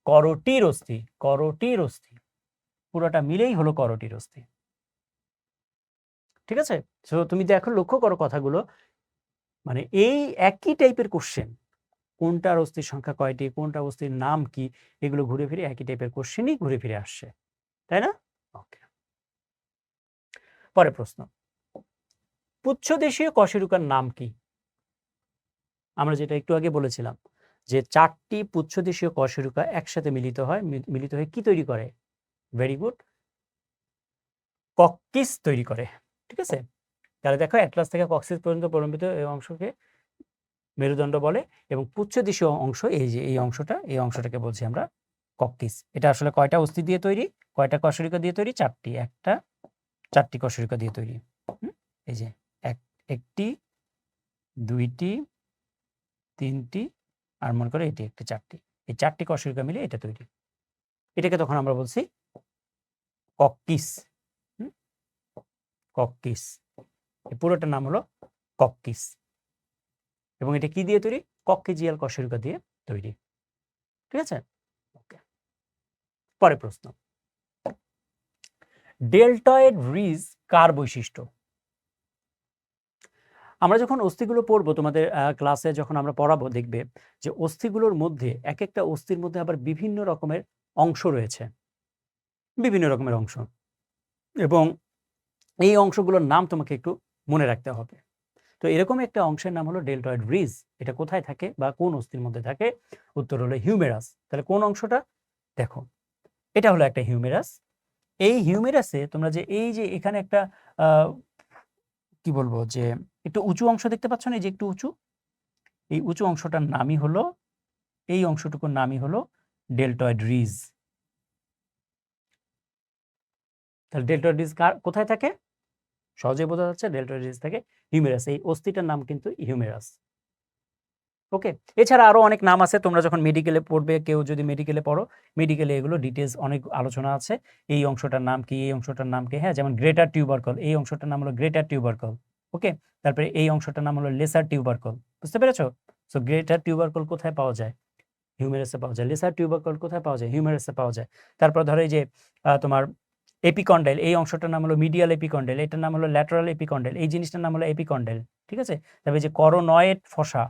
করোটির অস্থি। করোটির অস্থি পুরোটা মিলেই হলো করোটির অস্থি। ঠিক আছে? সো তুমি দেখো, লক্ষ্য করো কথাগুলো, মানে এই একই টাইপের কোশ্চেন, কোনটার অস্থির সংখ্যা কয়টি, কোনটা অস্থির নাম কি, এগুলো ঘুরে ফিরে একই টাইপের কোশ্চেনই ঘুরে ফিরে আসছে, তাই না? ওকে, পরের প্রশ্ন, পুচ্ছদেশীয় কশেরুকার নাম কি? আমরা যেটা একটু আগে বলেছিলাম যে 4টি পুচ্ছদেশীয় কশেরুকা একসাথে মিলিত হয়, মিলিত হয়ে কি তৈরি করে? ভেরি গুড, কক্কিস তৈরি করে। ঠিক আছে? তাহলে দেখো, অ্যাটলাস থেকে কক্সিস পর্যন্ত প্রলম্বিত এই অংশকে মেরুদণ্ড বলে, এবং পুচ্ছদেশীয় অংশ, এই যে এই অংশটা, এই অংশটাকে বলছি আমরা কক্কিস। এটা আসলে কয়টা অস্থি দিয়ে তৈরি, কয়টা কশেরুকা দিয়ে তৈরি? 4টি। 4টি কশেরুকা দিয়ে তৈরি। এই যে একটি, 2টি, 3টি, আর মনে করে এটি একটি, 4টি। এই 4টি কশেরুকা মিলে এটা তৈরি। এটাকে তখন আমরা বলছি কক্কিস। কক্কিস, এই পুরোটার নাম হলো কক্কিস। এবং এটা কি দিয়ে তৈরি? কক্কেজিয়াল কশেরুকা দিয়ে তৈরি। ঠিক আছে? ওকে, পরের প্রশ্ন, ডেল্টয়েড রিজ কার বৈশিষ্ট্য? আমরা যখন অস্থিগুলো পড়বো, তোমাদের ক্লাসে যখন আমরা পড়াবো, দেখবে যে অস্থিগুলোর মধ্যে এক একটা অস্থির মধ্যে আবার বিভিন্ন রকমের অংশ রয়েছে, বিভিন্ন রকমের অংশ, এবং এই অংশগুলোর নাম তোমাকে একটু মনে রাখতে হবে। তো এরকম একটা অংশের নাম হলো ডেল্টয়েড রিজ। এটা কোথায় থাকে বা কোন অস্থির মধ্যে থাকে? উত্তর হলো হিউমেরাস। তাহলে কোন অংশটা? দেখো, এটা হলো একটা হিউমেরাস। এই হিউমেরাসে তোমরা যে এই যে এখানে একটা কি বলবো যে একটু উঁচু অংশ দেখতে পাচ্ছ না, এই যে একটু উঁচু, এই উঁচু অংশটার নামই হলো, এই অংশটুকুর নামই হলো ডেল্টয়েড রিজ। তাহলে ডেল্টয়েড রিজ কোথায় থাকে? সহজে বোঝা যাচ্ছে, ডেল্টয়েড রিজ থাকে হিউমেরাস। এই অস্থিটার নাম কিন্তু হিউমেরাস। ওকে, এছাড়া আরো অনেক নাম আছে, তোমরা যখন মেডিকেলে পড়বে, কেউ যদি মেডিকেলে পড়ো, মেডিকেলে এগুলো ডিটেলস অনেক আলোচনা আছে। এই অংশটার নাম কি, এই অংশটার নাম কি, হ্যাঁ, যেমন গ্রেটার টিউবারকল, এই অংশটার নাম হলো গ্রেটার টিউবারকল। ওকে, তারপরে এই অংশটার নাম হলো লেসার টিউবারকল। বুঝতে পেরেছো? সো গ্রেটার টিউবারকল কোথায় পাওয়া যায়? হিউমেরাসে পাওয়া যায়। লেসার টিউবারকল কোথায় পাওয়া যায়? হিউমেরাসে পাওয়া যায়। তারপর ধরো এই যে তোমার এপিকন্ডাইল, এই অংশটার নাম হলো মিডিয়াল এপিকন্ডাইল, এটার নাম হলো ল্যাটারাল এপিকন্ডাইল, এই জিনিসটার নাম হলো এপিকন্ডাইল। ঠিক আছে? তবে যে করোনয়েড ফসা,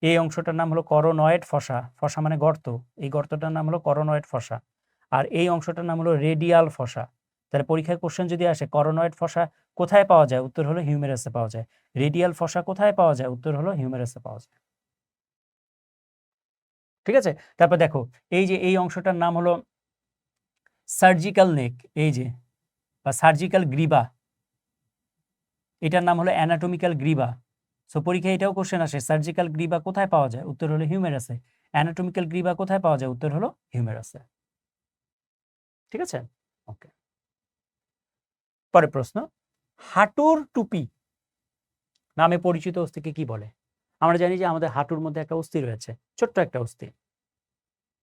এই অংশটার নাম হলো করোনয়েড ফসা। ফসা মানে গর্ত, এই গর্তটার নাম হলো করোনয়েড ফসা। আর এই অংশটার নাম হলো রেডিয়াল ফসা। তাহলে পরীক্ষায় কোশ্চেন যদি আসে করোনয়েড ফসা কোথায় পাওয়া যায়? উত্তর হলো হিউমেরাসে পাওয়া যায়। রেডিয়াল ফসা কোথায় পাওয়া যায়? উত্তর হলো হিউমেরাসে পাওয়া যায়। ঠিক আছে? তারপর দেখো, এই যে এই অংশটার নাম হলো সার্জিক্যাল নেক, এই যে, বা সার্জিক্যাল গ্রিবা, এটার নাম হলো অ্যানাটমিক্যাল গ্রিবা। সো পরীক্ষায় এটাও কোশ্চেন আসে, সার্জিক্যাল গ্রিবা কোথায় পাওয়া যায়? উত্তর হলো হিউমেরাসে। অ্যানাটমিক্যাল গ্রিবা কোথায় পাওয়া যায়? উত্তর হলো হিউমেরাসে। ঠিক আছে? ওকে, পরের প্রশ্ন, হাঁটুর টুপি নামে পরিচিত অস্থিকে কি বলে? আমরা জানি যে আমাদের হাঁটুর মধ্যে একটা অস্থি রয়েছে, ছোট্ট একটা অস্থি।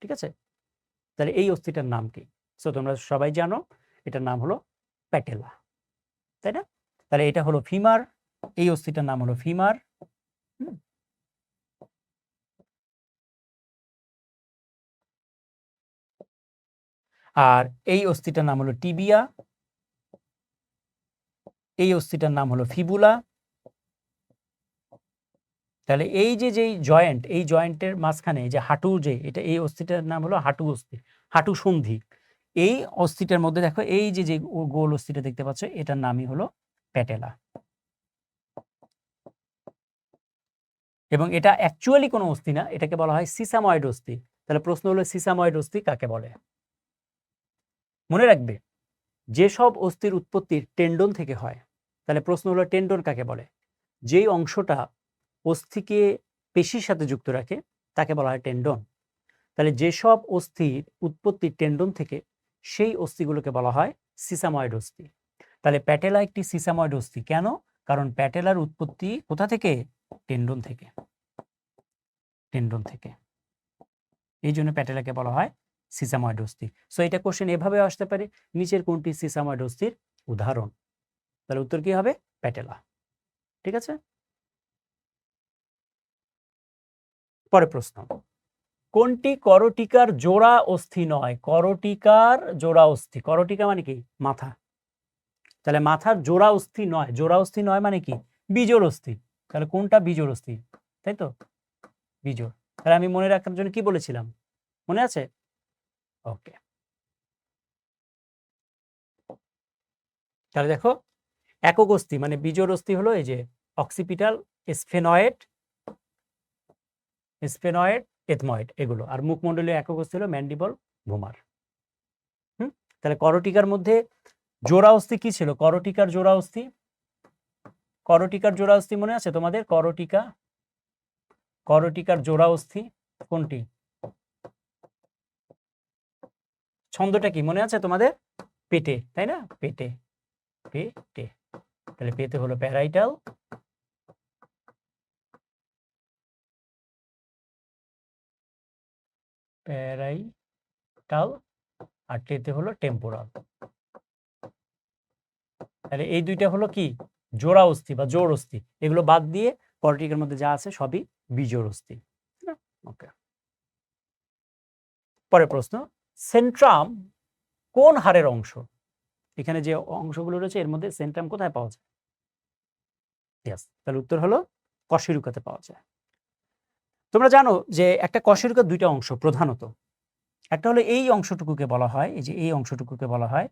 ঠিক আছে? তাহলে এই অস্থিটার নাম কি? সো তোমরা সবাই জানো, এটার নাম হলো প্যাটেলা, তাই না? তাহলে এটা হলো ফিমার, এই অস্থিটার নাম হলো ফিমার। আর এই অস্থিটার নাম হলো টিবিয়া, এই অস্থিটার নাম হলো ফিবুলা। তাহলে এই যে যেই জয়েন্ট, এই জয়েন্টের মাঝখানে যে হাঁটু, যে এটা, এই অস্থিটার নাম হলো হাঁটু অস্থি, হাঁটু সন্ধি। এই অস্থিটার মধ্যে দেখো, এই যে যে গোল অস্থিটা দেখতে পাচ্ছ, এটার নামই হলো প্যাটেলা। এবং এটা অ্যাকচুয়ালি কোনো অস্থি না, এটাকে বলা হয় সিসাময়েড অস্থি। তাহলে প্রশ্ন হলো সিসাময়েড অস্থি কাকে বলে? মনে রাখবে, যেসব অস্থির উৎপত্তি টেন্ডন থেকে হয়, তাহলে প্রশ্ন হলো টেন্ডন কাকে বলে? যেই অংশটা অস্থিকে পেশির সাথে যুক্ত রাখে তাকে বলা হয় টেন্ডন। তাহলে যেসব অস্থির উৎপত্তি টেন্ডন থেকে, সেই অস্থিগুলোকে বলা হয় সিসাময়েড অস্থি। তাহলে প্যাটেলা একটি সিসাময়েড অস্থি। কেন? কারণ প্যাটেলার উৎপত্তি কোথা থেকে? টেন্ডন থেকে। টেন্ডন থেকে, এই জন্য প্যাটেলাকে বলা হয় সিসাময়েড অস্থি। সো এটা কোশ্চেন এভাবে আসতে পারে, নিচের কোনটি সিসাময়েড অস্থির উদাহরণ? তাহলে উত্তর কি হবে? প্যাটেলা। ঠিক আছে? পরের প্রশ্ন, কোনটি করটিকার জোড়া অস্থি নয়? করটিকার জোড়া অস্থি, করটিকা মানে কি? মাথা। তাহলে মাথার জোড়া অস্থি নয়, জোড়া অস্থি নয় মানে কি? বিজোড় অস্থি। তাহলে কোনটা বিজোড় অস্থি? তাই তো, বিজোড়। তাহলে আমি মনে রাখার জন্য কি বলেছিলাম, মনে আছে? ওকে, তাহলে দেখো, একক অস্থি মানে বিজোড় অস্থি হলো এই যে অক্সিপিটাল, স্ফেনয়েড, স্ফেনয়েড, এথময়েড, এগুলো। আর মুখমণ্ডলীয় একক অস্থি হলো ম্যান্ডিবল, ভোমার। তাহলে করটিকার মধ্যে জোড়া অস্থি কি ছিল? করটিকার জোড়া অস্থি, করটিকার জোড়া অস্থি মনে আছে তোমাদের? করটিকা, করটিকার জোড়া অস্থি কোনটি? ছন্দটা কি মনে আছে তোমাদের? পেটে, তাই না? পেটে, পেটে। তাহলে পেতে হলো প্যারাইটাল, প্যারাইটাল, আর টেতে হলো টেম্পোরাল। তাহলে এই দুইটা হলো কি? জোড়া অস্থি বা জোড় অস্থি। এগুলো বাদ দিয়ে করটিকার মধ্যে যা আছে সবই বিজোড় অস্থি। ওকে, পরের প্রশ্ন, সেন্ট্রাম কোন হাড়ের অংশ? এখানে যে অংশগুলো রয়েছে এর মধ্যে সেন্ট্রাম কোথায় পাওয়া যায়? ইয়েস, তাহলে উত্তর হলো কশেরুকাতে পাওয়া যায়। তোমরা জানো যে একটা কশেরুকার দুইটা অংশ প্রধানত, একটা হলো এই অংশটুকুকে বলা হয়, এই যে এই অংশটুকুকে বলা হয়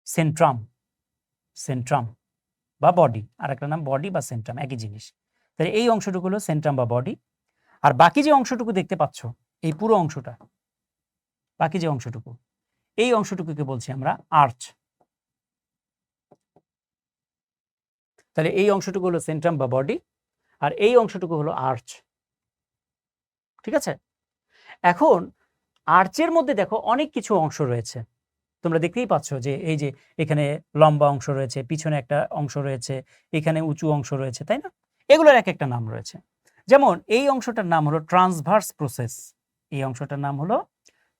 সেন্ট্রাম, সেন্ট্রাম। বা বডি, আর একটা নাম বডি বা সেন্ট্রাম, একই জিনিস। তাহলে এই অংশটুকু হলো সেন্ট্রাম বা বডি, আর বাকি যে অংশটুকু দেখতে পাচ্ছ, এই পুরো অংশটা, বাকি যে অংশটুকু, এই অংশটুকুকে বলছি আমরা আর্চ। তাহলে এই অংশটুকু হলো সেন্ট্রাম বা বডি, আর এই অংশটুকু হলো আর্চ। ঠিক আছে? এখন আর্চের মধ্যে দেখো অনেক কিছু অংশ রয়েছে, তোমরা দেখতেই পাচ্ছ যে এই যে এখানে লম্বা অংশ রয়েছে, পিছনে একটা অংশ রয়েছে, এখানে উঁচু অংশ রয়েছে, তাই না? এগুলোর এক একটা নাম রয়েছে। যেমন এই অংশটার নাম হলো ট্রান্সভার্স প্রসেস, এই অংশটার নাম হলো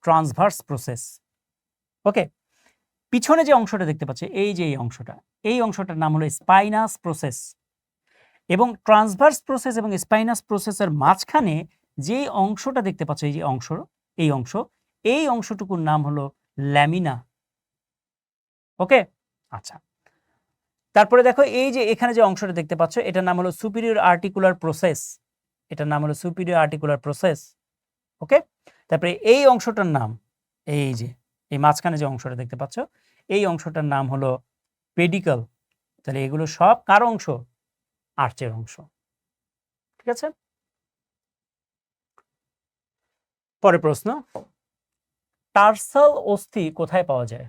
ট্রান্সভার্স প্রসেস। ওকে, পিছনে যে অংশটা দেখতে পাচ্ছ, এই যে এই অংশটার নাম হলো স্পাইনাস প্রসেস। এবং ট্রান্সভার্স প্রসেস এবং স্পাইনাস প্রসেসের মাঝখানে যে অংশটা দেখতে পাচ্ছ, এই যে এই অংশটুকুর নাম হলো ল্যামিনা। ওকে, আচ্ছা। তারপরে দেখো এই যে এখানে যে অংশটা দেখতে পাচ্ছ, এটার নাম হলো সুপিরিয়র আর্টিকুলার প্রসেস, এটার নাম হলো সুপিরিয়র আর্টিকুলার প্রসেস। ওকে, তারপরে এই অংশটার নাম, এই যে এই মাঝখানে যে অংশটা দেখতে পাচ্ছ, এই অংশটার নাম হলো পেডিকল। তাহলে এগুলো সব কার অংশ? আর্চের অংশ। ঠিক আছে, পরের প্রশ্ন, টার্সাল অস্থি কোথায় পাওয়া যায়?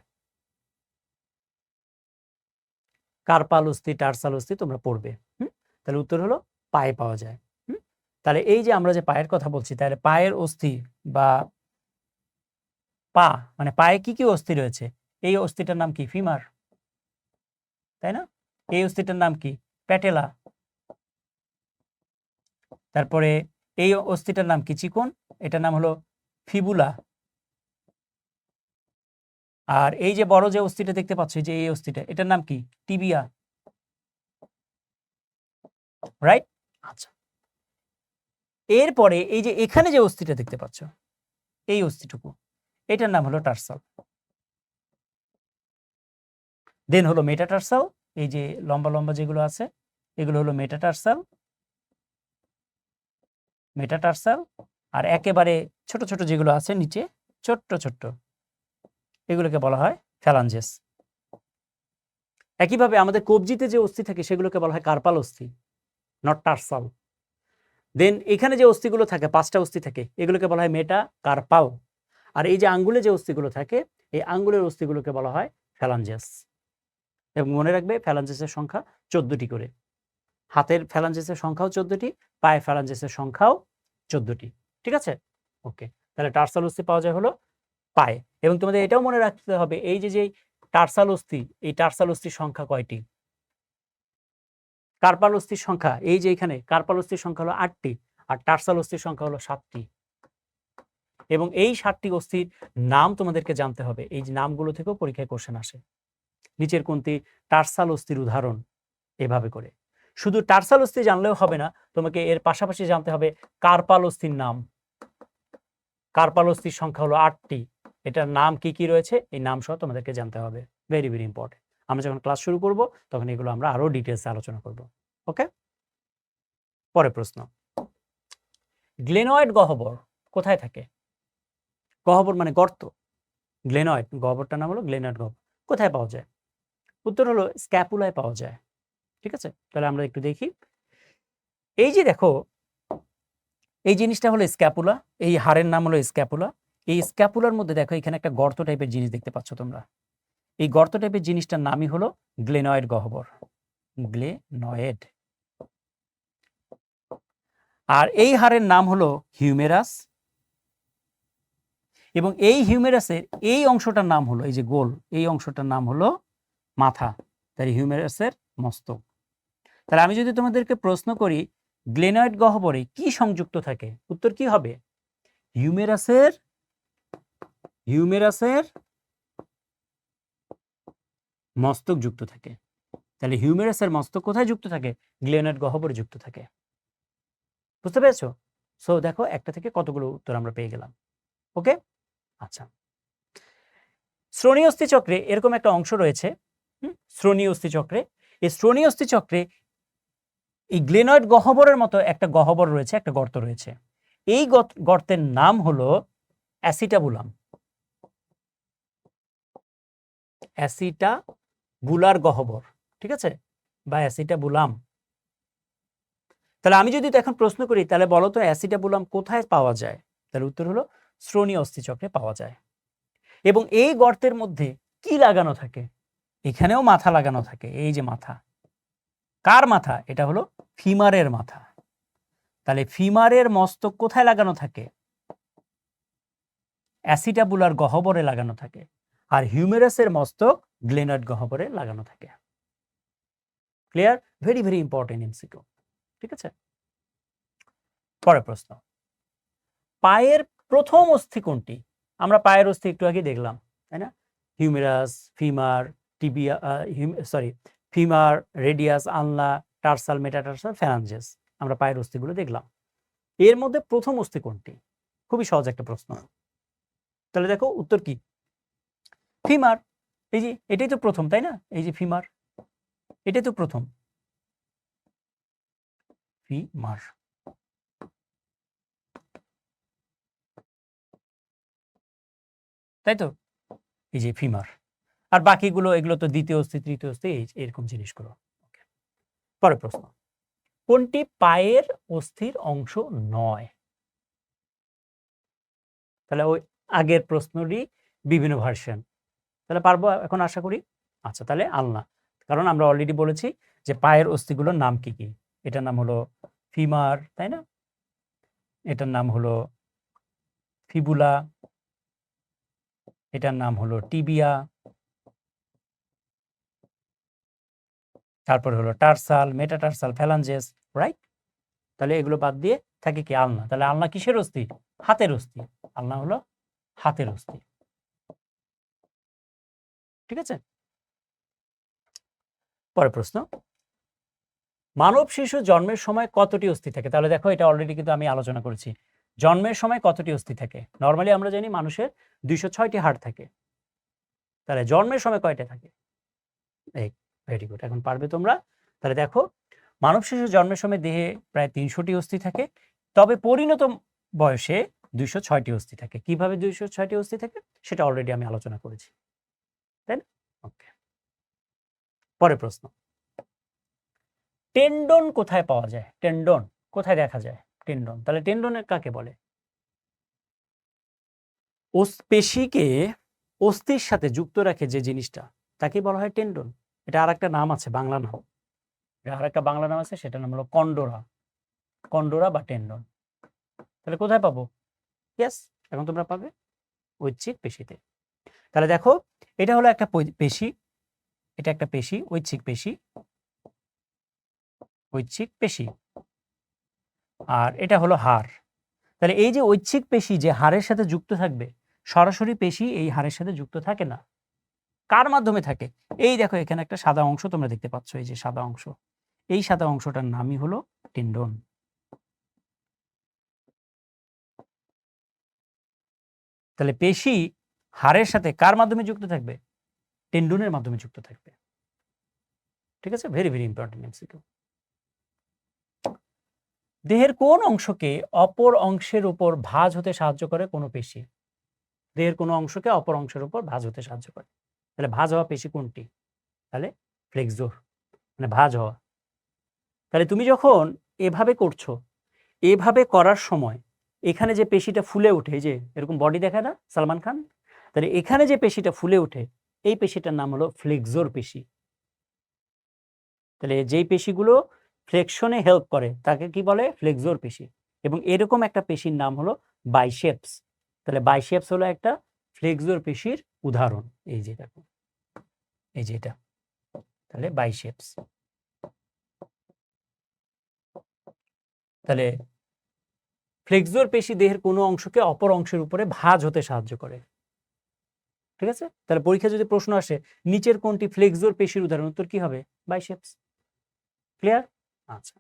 কার্পাল অস্থি, টার্সাল অস্থি তোমরা পড়বে। তাহলে উত্তর হলো পায়ে পাওয়া যায়। তাহলে এই যে আমরা যে পায়ের কথা বলছি, তাহলে পায়ের অস্থি বা পা, মানে পায়ে কি কি অস্থি রয়েছে? এই অস্থিটার নাম কি? ফিমার, তাই না? এই অস্থিটার নাম কি? প্যাটেলা। তারপরে এই অস্থিটার নাম কি? চিকন, এটার নাম হলো ফিবুলা। আর এই যে বড় যে অস্থিটা দেখতে পাচ্ছ, যে এই অস্থিটা, এটার নাম কি? টিবিয়া। রাইট, আচ্ছা। এরপরে এই যে এখানে যে অস্থিটা দেখতে পাচ্ছ, এই অস্থিটুকু, এটার নাম হলো টার্সাল। দেন হলো মেটাটার্সাল, এই যে লম্বা লম্বা যেগুলো আছে, এগুলো হলো মেটাটার্সাল। মেটাটার্সাল, আর একেবারে ছোট ছোট যেগুলো আছে নিচে, ছোট্ট ছোট্ট, এগুলোকে বলা হয় ফ্যালাঞ্জেস। একইভাবে আমাদের কবজিতে যে অস্থি থাকে, সেগুলোকে বলা হয় কার্পাল অস্থি, নট টার্সাল। দেন এখানে যে অস্থিগুলো থাকে, 5টা অস্থি থাকে, এগুলোকে বলা হয় মেটা কার্পাল। আর এই যে আঙ্গুলে যে অস্থিগুলো থাকে, এই আঙ্গুলের অস্থিগুলোকে বলা হয় ফ্যালাঞ্জেস। এবং মনে রাখবে, ফ্যালাঞ্জেসের সংখ্যা 14টি করে। হাতের ফ্যালাঞ্জেসের সংখ্যাও 14টি, পায়ে ফ্যালাঞ্জেসের সংখ্যাও 14টি। ঠিক আছে, ওকে। তাহলে টার্সাল অস্থি পাওয়া যায় হলো পায়ে। এবং তোমাদের এটাও মনে রাখতে হবে, এই যে টার্সাল অস্থি, এই টার্সাল অস্থির সংখ্যা কয়টি? কার্পাল অস্থির সংখ্যা, এই যে এখানে কার্পাল অস্থির সংখ্যা হলো 8টি, আর টার্সাল অস্থির সংখ্যা হলো 7টি। এবং এই 7টি অস্থির নাম তোমাদেরকে জানতে হবে, এই যে নামগুলো থেকেও পরীক্ষায় কোশ্চেন আসে। নিচের কোনটি টার্সাল অস্থির উদাহরণ? এভাবে করে শুধু টার্সাল অস্থি জানলেও হবে না, তোমাকে এর পাশাপাশি জানতে হবে কার্পাল অস্থির নাম। কার্পাল অস্থির সংখ্যা হলো 8টি, এটার নাম কি কি রয়েছে, এই নাম সহ তোমাদেরকে জানতে হবে। Very very important. আমরা যখন ক্লাস শুরু করব, তখন এগুলো আমরা আরো ডিটেলসে আলোচনা করব। ওকে, পরের প্রশ্ন, গ্লেনয়েড গহ্বর কোথায় থাকে? গহ্বর মানে গর্ত, গ্লেনয়েড, গহ্বরটার নাম হলো গ্লেনয়েড গহ্বর। কোথায় পাওয়া যায়? উত্তর হলো স্ক্যাপুলায় পাওয়া যায়। ঠিক আছে, তাহলে আমরা একটু দেখি। এই যে দেখো, এই জিনিসটা হলো স্ক্যাপুলা, এই হাড়ের নাম হলো স্ক্যাপুলা। এই স্ক্যাপুলার মধ্যে দেখো, এখানে একটা গর্ত টাইপের জিনিস দেখতে পাচ্ছ তোমরা। এই গর্ত টাইপের জিনিসটার নামই হলো গ্লেনয়েড গহ্বর, গ্লেনয়েড। আর এই হাড়ের নাম হলো হিউমেরাস। এবং এই হিউমেরাসের এই অংশটার নাম হলো, এই যে গোল, এই অংশটার নাম হলো মাথা। তাই হিউমেরাসের মস্তক। তাহলে আমি যদি তোমাদেরকে প্রশ্ন করি, গ্লেনয়েড গহ্বরে কি সংযুক্ত থাকে, উত্তর কি হবে? হিউমেরাসের মস্তক যুক্ত থাকে। তাহলে হিউমেরাসের মস্তক কোথায় যুক্ত থাকে? গ্লেনয়েড গহ্বরে যুক্ত থাকে। বুঝতে পেরেছো? সো দেখো, একটা থেকে কতগুলো উত্তর আমরা পেয়ে গেলাম। ওকে, আচ্ছা। শ্রোণী অস্থি চক্রে এরকম একটা অংশ রয়েছে, শ্রোণী অস্থি চক্রে। এই শ্রোণী অস্থি চক্রে এই গ্লেনয়েড গহ্বরের মতো একটা গহ্বর রয়েছে, একটা গর্ত রয়েছে। এই গর্তের নাম হলো অ্যাসিটাবুলাম, অ্যাসিটাবুলার গহ্বর। ঠিক আছে, বা অ্যাসিটাবুলাম। তাহলে আমি যদি তো এখন প্রশ্ন করি, তাহলে বলো তো অ্যাসিটাবুলাম কোথায় পাওয়া যায়? তাহলে উত্তর হলো শ্রোণী অস্থিচক্রে পাওয়া যায়। এবং এই গর্তের মধ্যে কি লাগানো থাকে? এখানেও মাথা লাগানো থাকে। এই যে মাথা, কার মাথা? এটা হলো ফিমারের মাথা। তাহলে ফিমারের মস্তক কোথায় লাগানো থাকে? অ্যাসিটাবুলার গহ্বরে লাগানো থাকে। আর হিউমেরাসের মস্তক গ্লেনার্ড গহ্বরে লাগানো থাকে। Clear? Very very important MCQ. ঠিক আছে, পরের প্রশ্ন, পায়ের প্রথম অস্থি কোনটি? আমরা পায়ের অস্থি একটু আগে দেখলাম, তাই না? Humerus, femur, tibia, femur, radius, আলনা, টার্সাল, মেটাটার্সাল, ফ্যালাঞ্জেস। আমরা পায়ের অস্থিগুলো দেখলাম। এর মধ্যে প্রথম অস্থি কোনটি? খুবই সহজ একটা প্রশ্ন। তাহলে দেখো উত্তর কি? ফিমার। এই যে এটাই তো প্রথম, তাই না? এই যে ফিমার, এটাই তো প্রথম, ফিমার। তাই তো, এই যে ফিমার। আর বাকিগুলো এগুলো তো দ্বিতীয় অস্থি, তৃতীয় অস্থি, এরকম জিনিসগুলো। পরের প্রশ্ন, কোনটি পায়ের অস্থির অংশ নয়? তাহলে ওই আগের প্রশ্নটি বিভিন্ন ভার্সন। তাহলে পারবো এখন আশা করি। আচ্ছা, তাহলে আলনা, কারণ আমরা অলরেডি বলেছি যে পায়ের অস্থিগুলোর নাম কি কি। এটার নাম হলো ফিমার, তাই না? এটার নাম হলো ফিবুলা, এটার নাম হলো টিবিয়া, তারপর হলো টার্সাল, মেটাটার্সাল, ফ্যালাঞ্জেস, রাইট? তাহলে এগুলো বাদ দিয়ে থাকে কি? আলনা। তাহলে আলনা কিসের অস্থি? হাতের অস্থি। আলনা হলো হাতের অস্থি। ঠিক আছে, পরের প্রশ্ন, মানব শিশু জন্মের সময় কতটি অস্থি থাকে? তাহলে দেখো এটা অলরেডি কিন্তু আমি আলোচনা করেছি। জন্মের সময় কতটি অস্থি থাকে? নর্মালি আমরা জানি মানুষের 206টি হাড় থাকে। তাহলে জন্মের সময় কয়টা থাকে? ভেরি গুড, এখন পারবে তোমরা। তাহলে দেখো, মানব শিশু জন্মের সময় দেহে প্রায় 300টি অস্থি থাকে, তবে পরিণত বয়সে 206টি অস্থি থাকে। কিভাবে 206টি অস্থি থাকে সেটা অলরেডি আমি আলোচনা করেছি, তাই না? ওকে, পরের প্রশ্ন, টেন্ডন কোথায় পাওয়া যায়? টেন্ডন কোথায় দেখা যায়? টেন্ডন, তাহলে টেন্ডনের কাকে বলে? পেশিকে অস্থির সাথে যুক্ত রাখে যে জিনিসটা, তাকে বলা হয় টেন্ডন। এটা আর একটা নাম আছে, বাংলা নাম। আর একটা বাংলা নাম আছে, সেটার নাম হলো কন্ডোরা। কন্ডোরা বা টেন্ডন। তাহলে কোথায় পাবো? ইয়েস, এখন তোমরা পাবে ঐচ্ছিক পেশিতে। তাহলে দেখো, এটা হলো একটা পেশি, এটা একটা পেশি, ঐচ্ছিক পেশি, ঐচ্ছিক পেশি। আর এটা হলো হাড়। তাহলে এই যে ঐচ্ছিক পেশি যে হাড়ের সাথে যুক্ত থাকবে, সরাসরি পেশি এই হাড়ের সাথে যুক্ত থাকে না। কার মাধ্যমে থাকে? এই দেখো, এখানে একটা সাদা অংশ তোমরা দেখতে পাচ্ছ, এই যে সাদা অংশ, এই সাদা অংশটার নামই হলো টেন্ডন। তাহলে পেশি হাড়ের সাথে কার মাধ্যমে যুক্ত থাকবে? টেন্ডনের মাধ্যমে যুক্ত থাকবে। ঠিক আছে, ভেরি ভেরি ইম্পর্টেন্ট এমসিকিউ। দেহের কোন অংশকে অপর অংশের উপর ভাঁজ হতে সাহায্য করে কোনো পেশি? দেহের কোনো অংশকে অপর অংশের উপর ভাঁজ হতে সাহায্য করে। তাহলে ভাঁজ হওয়া পেশি কোনটি? তাহলে ফ্লেক্সর, মানে ভাঁজ হওয়া। তাহলে তুমি যখন এভাবে করছো, এভাবে করার সময় এখানে যে পেশিটা ফুলে ওঠে, যে এরকম বডি দেখায় না সালমান খান, তাহলে এখানে যে পেশিটা ফুলে ওঠে, এই পেশিটার নাম হলো ফ্লেক্সর পেশি। তাহলে যেই পেশিগুলো ফ্লেকশনে হেল্প করে তাকে কি বলে? ফ্লেক্সর পেশি। এবং এরকম একটা পেশির নাম হলো বাইসেপস। তাহলে বাইসেপস হলো একটা ফ্লেক্সর পেশির উদাহরণ। এই যে দেখো, এই যে এটা, তাহলে বাইসেপস। তাহলে ফ্লেক্সর পেশি দেহের কোনো অংশকে অপর অংশের উপরে ভাঁজ হতে সাহায্য করে। ঠিক আছে, তাহলে পরীক্ষা যদি প্রশ্ন আসে নিচের কোনটি ফ্লেক্সর পেশির উদাহরণ, উত্তর কি হবে? বাইসেপস। ক্লিয়ার? আচ্ছা,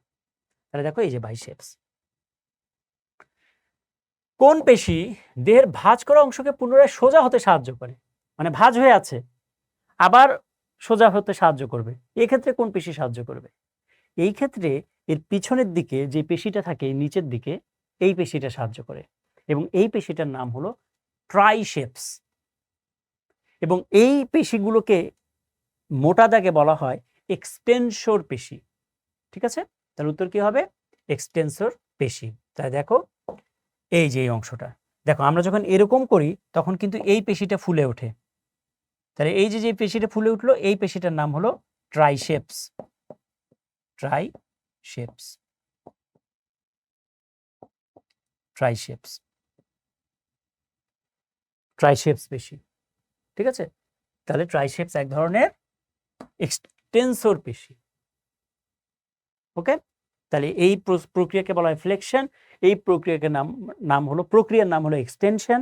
তাহলে দেখো এই যে বাইসেপস। কোন পেশি দেহের ভাঁজ করা অংশকে পুনরায় সোজা হতে সাহায্য করে? মানে ভাঁজ হয়ে আছে, আবার সোজা হতে সাহায্য করবে। এই ক্ষেত্রে কোন পেশি সাহায্য করবে? এই ক্ষেত্রে এর পিছনের দিকে যে পেশিটা থাকে নিচের দিকে, এই পেশিটা সাহায্য করে। এবং এই পেশিটার নাম হলো ট্রাইসেপস। এবং এই পেশিগুলোকে মোটা দাগে বলা হয় এক্সটেনসর পেশি। ঠিক আছে, তাহলে উত্তর কি হবে? এক্সটেনসর পেশি। তাই দেখো এই যে এই অংশটা, দেখো আমরা যখন এরকম করি তখন কিন্তু এই পেশিটা ফুলে ওঠে। তাহলে এই যে পেশিটা ফুলে উঠলো, এই পেশিটার নাম হলো ট্রাইসেপস। ট্রাইসেপস, ট্রাইসেপস, ট্রাইসেপস পেশি। ঠিক আছে, তাহলে ট্রাইসেপস এক ধরনের এক্সটেনসর পেশি। ওকে, তাহলে এই প্রক্রিয়াকে বলা হয় ফ্লেকশন। এই প্রক্রিয়াকে প্রক্রিয়ার নাম হলো এক্সটেনশন।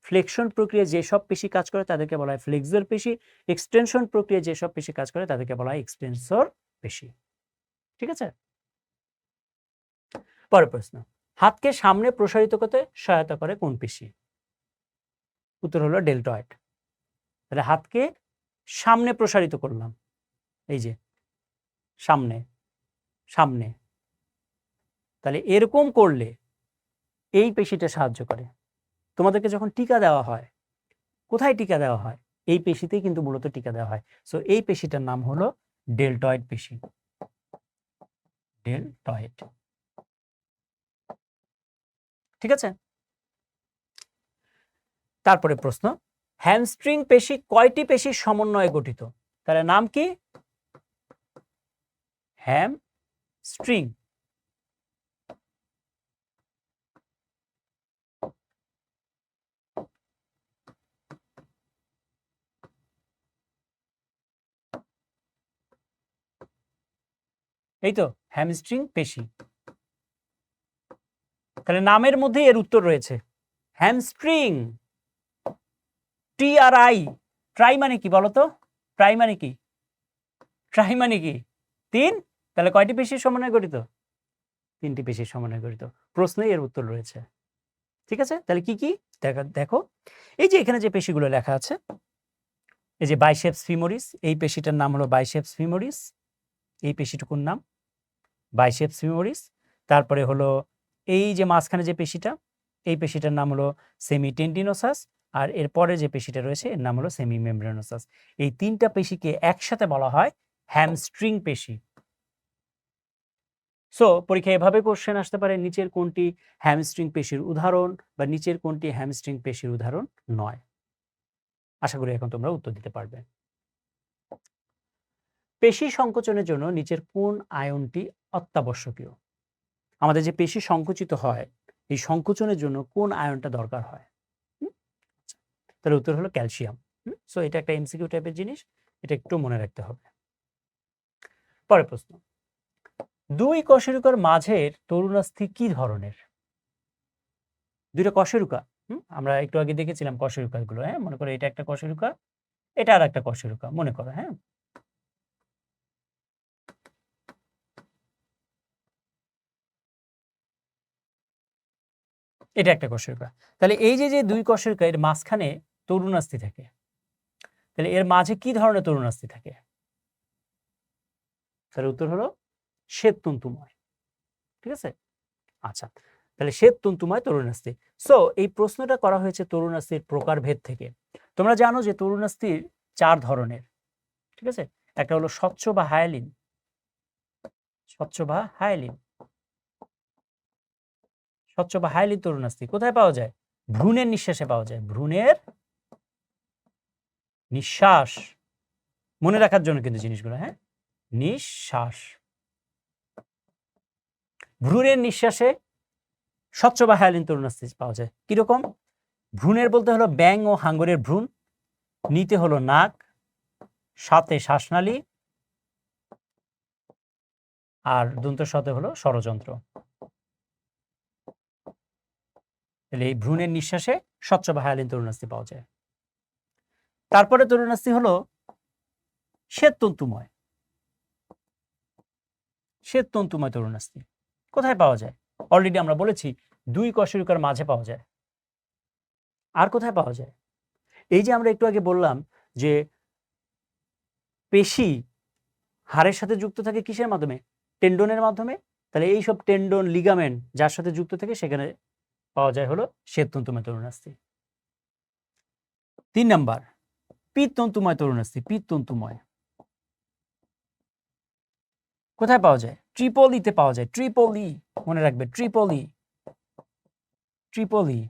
ফ্লেকশন প্রক্রিয়া যেসব পেশি কাজ করে তাদেরকে বলা হয় ফ্লেক্সর পেশি। এক্সটেনশন প্রক্রিয়া যেসব পেশি কাজ করে তাদেরকে বলা হয় এক্সটেনসর পেশি। ঠিক আছে, পরের প্রশ্ন, হাতকে সামনে প্রসারিত করতে সহায়তা করে কোন পেশি? উত্তর হলো ডেলটয়েড। তাহলে হাতকে সামনে প্রসারিত করলাম, এই যে সামনে সামনে, তাহলে এরকম করলে এই পেশিটা সাহায্য করে। তোমাদেরকে যখন টিকা দেওয়া হয়, কোথায় টিকা দেওয়া হয়? এই পেশিতেই কিন্তু মূলত টিকা দেওয়া হয়। সো এই পেশিটার নাম হলো ডেলটয়েড পেশি। ডেলটয়েড। ঠিক আছে, তারপরে প্রশ্ন, হ্যামস্ট্রিং পেশি কয়টি পেশির সমন্বয়ে গঠিত? তাহলে নাম কি? হ্যামস্ট্রিং। এই তো হ্যামস্ট্রিং পেশি। তাহলে নামের মধ্যে এর উত্তর রয়েছে, হ্যামস্ট্রিং। TRI, ট্রাই মানে কি বলতো? ট্রাই মানে কি? ট্রাই মানে কি? 3। তাহলে কয়টি পেশির সমন্বয়ে গঠিত? 3টি পেশির সমন্বয়ে গঠিত। প্রশ্নে এর উত্তর রয়েছে। ঠিক আছে, তাহলে কি কি দেখো, এই যে এখানে যে পেশিগুলো লেখা আছে, এই যে বাইসেপস ফিমোরিস, এই পেশিটার নাম হলো বাইসেপস ফিমোরিস। এই পেশিটুকুর নাম বাইসেপস ফিমোরিস। তারপরে হলো এই যে মাঝখানে যে পেশিটা, এই পেশিটার নাম হলো সেমিটেন্ডিনোসাস। আর এরপরে যে পেশিটা রয়েছে এর নাম হলো সেমি মেমব্রেনোসাস। এই 3টা পেশিকে একসাথে বলা হয় হ্যামস্ট্রিং পেশি। সো পরীক্ষায় এভাবে কোশ্চেন আসতে পারে, নিচের কোনটি হ্যামস্ট্রিং পেশির উদাহরণ, বা নিচের কোনটি হ্যামস্ট্রিং পেশির উদাহরণ নয়। আশা করি এখন তোমরা উত্তর দিতে পারবে। পেশি সংকোচনের জন্য নিচের কোন আয়নটি অত্যাবশ্যকীয়? আমাদের যে পেশি সংকুচিত হয়, এই সংকোচনের জন্য কোন আয়নটা দরকার হয়? তাহলে উত্তর হলো ক্যালসিয়াম। সো এটা একটা এমসিকিউ টাইপের জিনিস, এটা একটু মনে রাখতে হবে। পরের প্রশ্ন, দুই কশেরুকার মাঝের তরুণাস্থি কি ধরনের? দুইটা কশেরুকা, আমরা একটু আগে দেখেছিলাম কশেরুকা গুলো। হ্যাঁ, মনে করো এটা একটা কশেরুকা, এটা আর একটা কশেরুকা, মনে করো। হ্যাঁ, এটা একটা কশেরুকা। তাহলে এই যে যে দুই কশেরুকা, এর মাঝখানে তরুণাস্থি থাকে, তাহলে এর মাঝে কি ধরনের তরুণাস্থি থাকে? তাহলে উত্তর হলো শ্বেততন্তুময়। ঠিক আছে, আচ্ছা, তাহলে শ্বেততন্তুময় তরুণাস্থি। সো এই প্রশ্নটা করা হয়েছে তরুণাস্থির প্রকারভেদ থেকে। তোমরা জানো যে তরুণাস্থির 4 ধরনের। ঠিক আছে, একটা হলো স্বচ্ছ বা হায়ালিন। স্বচ্ছ বা হায়ালিন, স্বচ্ছ বা হায়ালিন তরুণাস্থি কোথায় পাওয়া যায়? ভ্রূণের নিঃশ্বাসে পাওয়া যায়। ভ্রূণের নিঃশ্বাস, মনে রাখার জন্য কিন্তু জিনিসগুলো। হ্যাঁ, নিঃশ্বাস, ভ্রূণের নিঃশ্বাসে স্বচ্ছ বা হায়ালিন তরুণাস্থি পাওয়া যায়। কিরকম? ভ্রূণের বলতে হলো ব্যাং ও হাঙ্গরের ভ্রূণ, নিতে হলো নাক, সাথে শ্বাসনালী, আর দন্তের সাথে হলো ষড়যন্ত্র। তাহলে এই ভ্রূণের নিঃশ্বাসে স্বচ্ছ বা হায়ালিন তরুণাস্থি পাওয়া যায়। তারপরে তরুণাস্থি হলো শ্বেততন্তুময়। শ্বেততন্তুময় তরুণাস্থি কোথায় পাওয়া যায়? অলরেডি আমরা বলেছি দুই কশেরুকার মাঝে পাওয়া যায়। আর কোথায় পাওয়া যায়? এই যে আমরা একটু আগে বললাম যে পেশি হাড়ের সাথে যুক্ত থাকে কিসের মাধ্যমে? টেন্ডনের মাধ্যমে। তাহলে এই সব টেন্ডন, লিগামেন্ট যার সাথে যুক্ত থাকে সেখানে পাওয়া যায় হলো শ্বেততন্তুময় তরুণাস্থি। 3 নাম্বার, পীততন্তুময় তরুণাস্থি। পীততন্তুময়, কোথায় পাওয়া যায়? ট্রিপলিতে পাওয়া যায়। ট্রিপলি, মনে রাখবে, ট্রিপলি। ট্রিপলি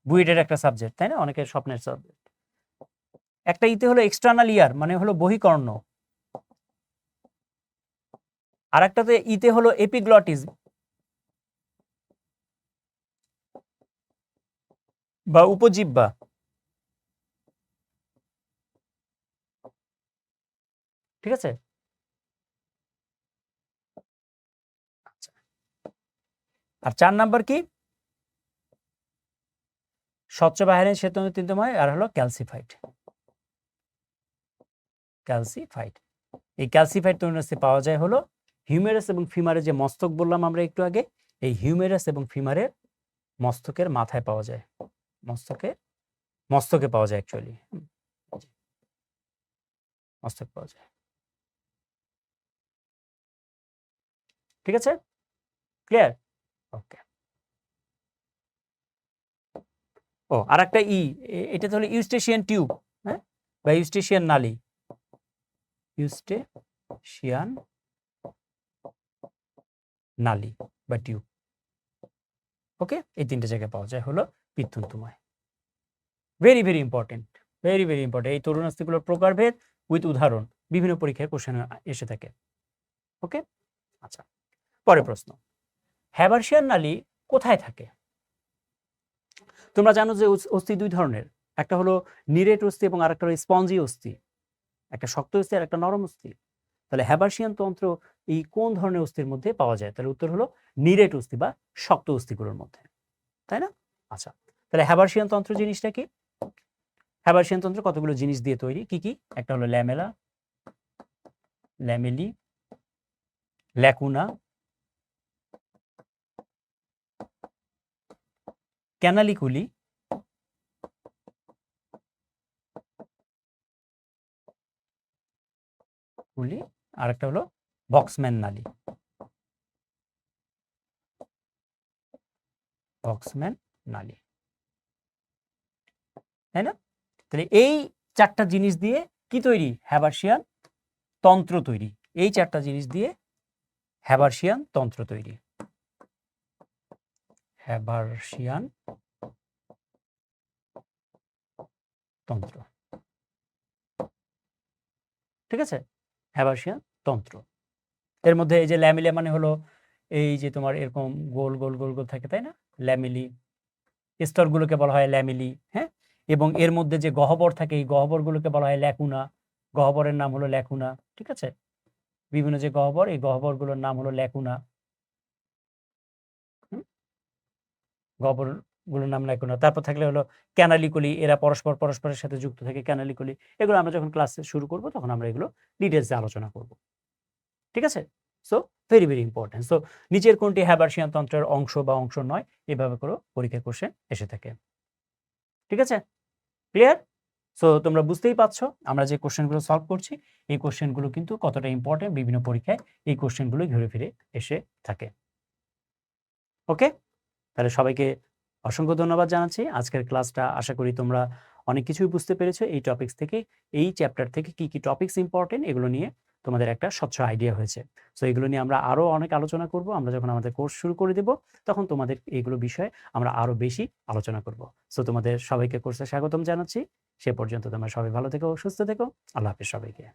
বুয়েটের একটা সাবজেক্ট, তাই না? অনেকের স্বপ্নের সাবজেক্ট। একটা ইতে হলো এক্সটার্নাল ইয়ার, মানে হলো বহিকর্ণ। আর একটাতে ইতে হলো এপিগ্লটিস বা উপজিহ্বা। ঠিক আছে? আর 4 নাম্বার কি? স্বচ্ছ বাহিনী শ্বেততীর্থময়, আর হলো ক্যালসিফাইড। ক্যালসিফাইড, এই ক্যালসিফাইড তরুণাস্থি পাওয়া যায় হলো হিউমেরাস এবং ফিমারের যে মস্তক বললাম আমরা একটু আগে, এই হিউমেরাস এবং ফিমারের মস্তকের মাথায় পাওয়া যায়। মস্তকে পাওয়া যায় অ্যাকচুয়ালি, মস্তক পাওয়া যায়। ঠিক আছে, ক্লিয়ার? ওকে। ও আর একটা এটা তো হলো ইউস্টেশিয়ান টিউব, হ্যাঁ, বা ইউস্টেশিয়ান নালী। ইউস্টেশিয়ান নালী বা টিউব। ওকে, এই তিনটে জায়গায় পাওয়া যায় হলো পিত্তন্তময়। Very very important, very very important. এই তরুণাস্থিগুলোর প্রকারভেদ উইথ উদাহরণ বিভিন্ন পরীক্ষায় কোশ্চেন এসে থাকে। ওকে, আচ্ছা, পরের প্রশ্ন, হ্যাবার্সিয়ান নালী কোথায় থাকে? তোমরা জানো যে অস্থি দুই ধরনের, একটা হলো নিরেট অস্থি এবং আরেকটা হলো স্পঞ্জি অস্থি। একটা শক্ত অস্থি আর একটা নরম অস্থি। তাহলে হ্যাবার্সিয়ান তন্ত্র এই কোন ধরনের অস্থির মধ্যে পাওয়া যায়? তাহলে উত্তর হলো নিরেট অস্থি বা শক্ত অস্থিগুলোর মধ্যে, তাই না? আচ্ছা, তাহলে হ্যাবার্সিয়ান তন্ত্র জিনিসটা কি? হ্যাবার্সিয়ান তন্ত্র কতগুলো জিনিস দিয়ে তৈরি, কি কি? একটা হলো ল্যামেলা, ল্যামেলি, ল্যাকুনা, ক্যানালিকুলি, আর একটা হলো বক্সম্যান নালী। বক্সম্যান নালী, তাই না? তাহলে এই চারটা জিনিস দিয়ে কি তৈরি? হ্যাবার্সিয়ান তন্ত্র তৈরি। এই চারটা জিনিস দিয়ে হ্যাবার্সিয়ান তন্ত্র তৈরি। হ্যাবার্সিয়ান তন্ত্র, ঠিক আছে? হ্যাবার্সিয়ান তন্ত্র, এর মধ্যে এই যে ল্যামিলা মানে হলো এই যে তোমার এরকম গোল গোল গোল গোল থাকে, তাই না? ল্যামিলি, স্তরগুলোকে বলা হয় ল্যামিলি, হ্যাঁ। এবং এর মধ্যে যে গহ্বর থাকে, এই গহ্বরগুলোকে বলা হয় ল্যাকুনা। গহ্বরের নাম হলো ল্যাকুনা, ঠিক আছে? বিভিন্ন যে গহ্বর, এই গহ্বরগুলোর নাম হলো ল্যাকুনা। গহ্বরগুলোর নাম ল্যাকুনা। তারপর থাকলে হলো ক্যানালিকুলি, এরা পরস্পরের সাথে যুক্ত থাকে, ক্যানালিকুলি। এগুলো আমরা যখন ক্লাস শুরু করব তখন আমরা এগুলো ডিটেলসে আলোচনা করব, ঠিক আছে? So very very important. So নিচের কোনটি হ্যাবার্সিয়ান তন্ত্রের অংশ বা অংশ নয়? এভাবে করে পরীক্ষা কোশ্চেন এসে থাকে, ঠিক আছে? ক্লিয়ার? সো তোমরা বুঝতেই পারছো আমরা যে কোশ্চেনগুলো সলভ করছি, এই কোশ্চেনগুলো কিন্তু কতটা ইম্পর্টেন্ট, বিভিন্ন পরীক্ষায় এই কোশ্চেনগুলো ঘুরে ফিরে এসে থাকে। ওকে, তাহলে সবাইকে অসংখ্য ধন্যবাদ জানাচ্ছি। আজকের ক্লাসটা আশা করি তোমরা অনেক কিছুই বুঝতে পেরেছো এই টপিকস থেকে, এই চ্যাপ্টার থেকে কি কি টপিকস ইম্পর্টেন্ট এগুলো নিয়ে তোমাদের একটা স্বচ্ছ আইডিয়া হয়েছে। সো এগুলো নিয়ে আমরা আরও অনেক আলোচনা করব। আমরা যখন আমাদের কোর্স শুরু করে দেব তখন তোমাদের এইগুলো বিষয়ে আমরা আরও বেশি আলোচনা করব। সো তোমাদের সবাইকে কোর্সে স্বাগতম জানাচ্ছি। সে পর্যন্ত তোমরা সবাই ভালো থেকো, সুস্থ থেকো। আল্লাহ হাফেজ সবাইকে।